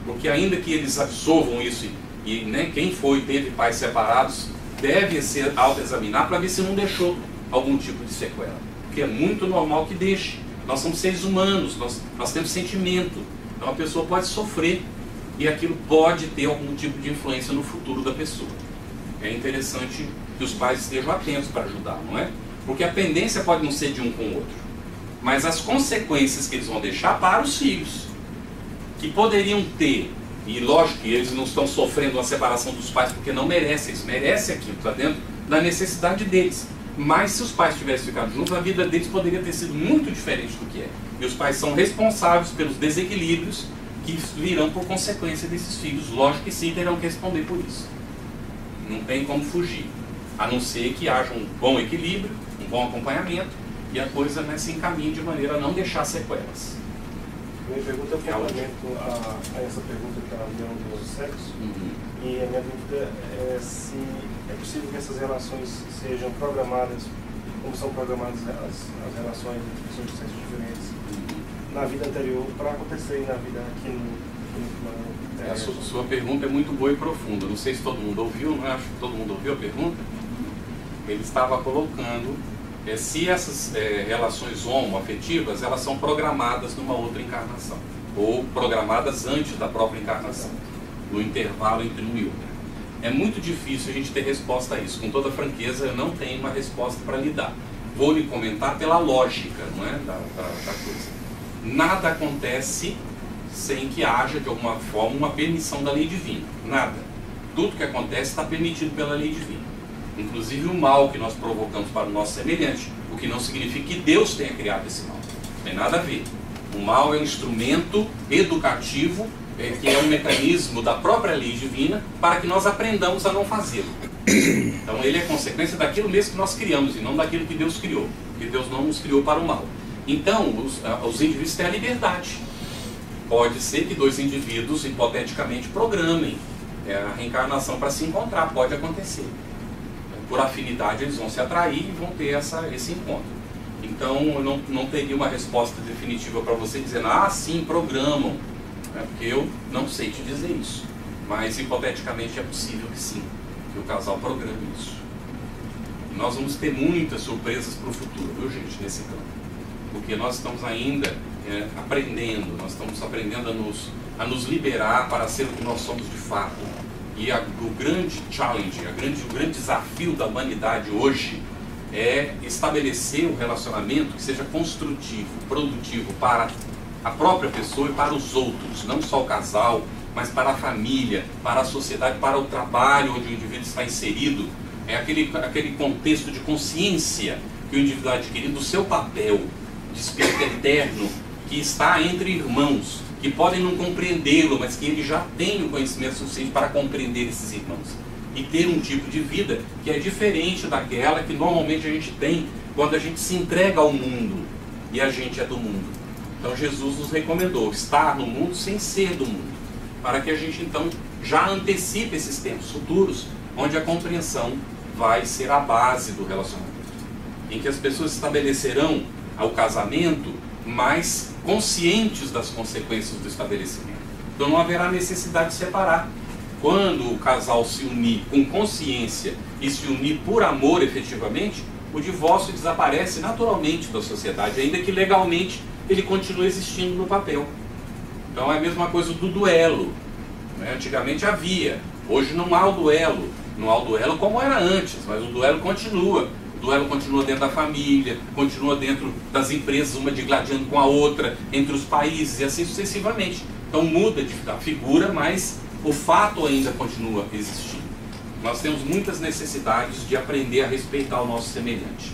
Porque ainda que eles absorvam isso, e né, quem teve pais separados, deve ser autoexaminar para ver se não deixou algum tipo de sequela. Porque é muito normal que deixe. Nós somos seres humanos, nós temos sentimento. Então a pessoa pode sofrer e aquilo pode ter algum tipo de influência no futuro da pessoa. É interessante que os pais estejam atentos para ajudar, não é? Porque a pendência pode não ser de um com o outro, mas as consequências que eles vão deixar para os filhos, que poderiam ter, e lógico que eles não estão sofrendo uma separação dos pais porque não merecem, eles merecem aquilo, está dentro da necessidade deles. Mas se os pais tivessem ficado juntos, a vida deles poderia ter sido muito diferente do que é. E os pais são responsáveis pelos desequilíbrios que virão por consequência desses filhos. Lógico que sim, terão que responder por isso. Não tem como fugir. A não ser que haja um bom equilíbrio, um bom acompanhamento, e a coisa, né, se encaminhe de maneira a não deixar sequelas. Minha pergunta é um complemento a essa pergunta da união do sexo. E a minha dúvida é se é possível que essas relações sejam programadas como são programadas as relações entre pessoas de sexos diferentes na vida anterior para acontecerem na vida aqui no plano. A sua pergunta é muito boa e profunda. Não sei se todo mundo ouviu, não acho que todo mundo ouviu a pergunta. Ele estava colocando se essas relações homoafetivas, elas são programadas numa outra encarnação, ou programadas antes da própria encarnação, no intervalo entre um e outro. É muito difícil a gente ter resposta a isso. Com toda franqueza, eu não tenho uma resposta para lhe dar. Vou lhe comentar pela lógica, não é, da coisa. Nada acontece sem que haja, de alguma forma, uma permissão da lei divina. Nada. Tudo que acontece está permitido pela lei divina. Inclusive o mal que nós provocamos para o nosso semelhante, o que não significa que Deus tenha criado esse mal. Não tem nada a ver. O mal é um instrumento educativo, que é um mecanismo da própria lei divina para que nós aprendamos a não fazê-lo. Então ele é consequência daquilo mesmo que nós criamos e não daquilo que Deus criou, porque Deus não nos criou para o mal. Então os indivíduos têm a liberdade. Pode ser que dois indivíduos hipoteticamente programem a reencarnação para se encontrar, pode acontecer. Por afinidade eles vão se atrair e vão ter esse encontro. Então eu não teria uma resposta definitiva para você dizendo, sim, programam. Porque eu não sei te dizer isso, mas hipoteticamente é possível que sim, que o casal programe isso. E nós vamos ter muitas surpresas para o futuro, viu gente, nesse campo, porque nós estamos ainda aprendendo, nós estamos aprendendo a nos liberar para ser o que nós somos de fato. E o grande challenge, o grande desafio da humanidade hoje é estabelecer um relacionamento que seja construtivo, produtivo para a própria pessoa e para os outros, não só o casal, mas para a família, para a sociedade, para o trabalho onde o indivíduo está inserido. É aquele contexto de consciência que o indivíduo adquirido do seu papel de espírito eterno, que está entre irmãos, que podem não compreendê-lo, mas que ele já tem o conhecimento suficiente para compreender esses irmãos. E ter um tipo de vida que é diferente daquela que normalmente a gente tem quando a gente se entrega ao mundo e a gente é do mundo. Então Jesus nos recomendou estar no mundo sem ser do mundo, para que a gente então já antecipe esses tempos futuros, onde a compreensão vai ser a base do relacionamento, em que as pessoas estabelecerão o casamento mais conscientes das consequências do estabelecimento. Então não haverá necessidade de separar. Quando o casal se unir com consciência e se unir por amor efetivamente, o divórcio desaparece naturalmente da sociedade, ainda que legalmente ele continua existindo no papel. Então é a mesma coisa do duelo. Antigamente havia, hoje não há o duelo. Não há o duelo como era antes, mas o duelo continua. O duelo continua dentro da família, continua dentro das empresas, uma digladiando com a outra, entre os países e assim sucessivamente. Então muda a figura, mas o fato ainda continua existindo. Nós temos muitas necessidades de aprender a respeitar o nosso semelhante.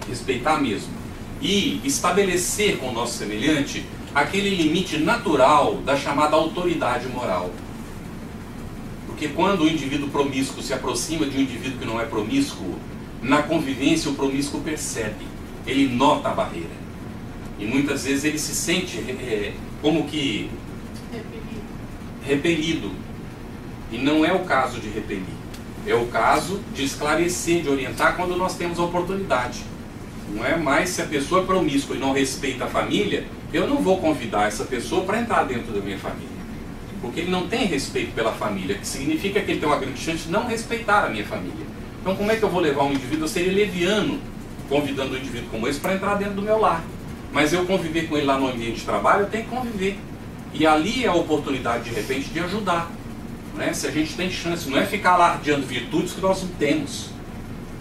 Respeitar mesmo. E estabelecer com o nosso semelhante aquele limite natural da chamada autoridade moral. Porque quando o indivíduo promíscuo se aproxima de um indivíduo que não é promíscuo, na convivência o promíscuo percebe, ele nota a barreira. E muitas vezes ele se sente como que repelido. E não é o caso de repelir, é o caso de esclarecer, de orientar quando nós temos a oportunidade. Não é mais se a pessoa é promíscua e não respeita a família, eu não vou convidar essa pessoa para entrar dentro da minha família. Porque ele não tem respeito pela família, que significa que ele tem uma grande chance de não respeitar a minha família. Então como é que eu vou levar um indivíduo? Eu seria leviano convidando um indivíduo como esse para entrar dentro do meu lar. Mas eu conviver com ele lá no ambiente de trabalho, eu tenho que conviver. E ali é a oportunidade, de repente, de ajudar. Não é? Se a gente tem chance, não é ficar alardeando virtudes que nós não temos.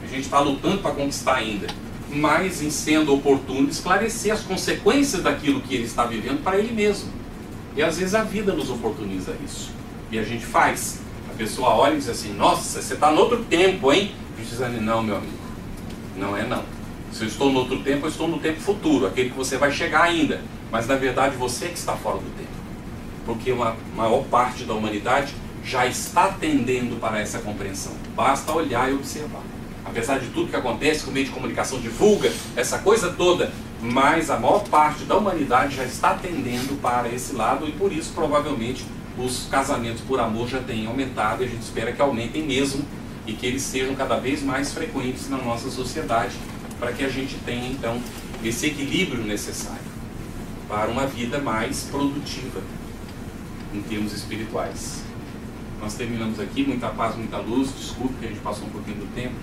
A gente está lutando para conquistar ainda. Mas, em sendo oportuno, esclarecer as consequências daquilo que ele está vivendo para ele mesmo. E às vezes a vida nos oportuniza isso. E a gente faz. A pessoa olha e diz assim, nossa, você está no outro tempo, hein? A gente diz assim, não, meu amigo, não é não. Se eu estou no outro tempo, eu estou no tempo futuro, aquele que você vai chegar ainda. Mas na verdade você que está fora do tempo. Porque uma maior parte da humanidade já está tendendo para essa compreensão. Basta olhar e observar. Apesar de tudo que acontece, que o meio de comunicação divulga, essa coisa toda, mas a maior parte da humanidade já está tendendo para esse lado e por isso provavelmente os casamentos por amor já têm aumentado e a gente espera que aumentem mesmo e que eles sejam cada vez mais frequentes na nossa sociedade para que a gente tenha então esse equilíbrio necessário para uma vida mais produtiva em termos espirituais. Nós terminamos aqui, muita paz, muita luz, desculpe que a gente passou um pouquinho do tempo.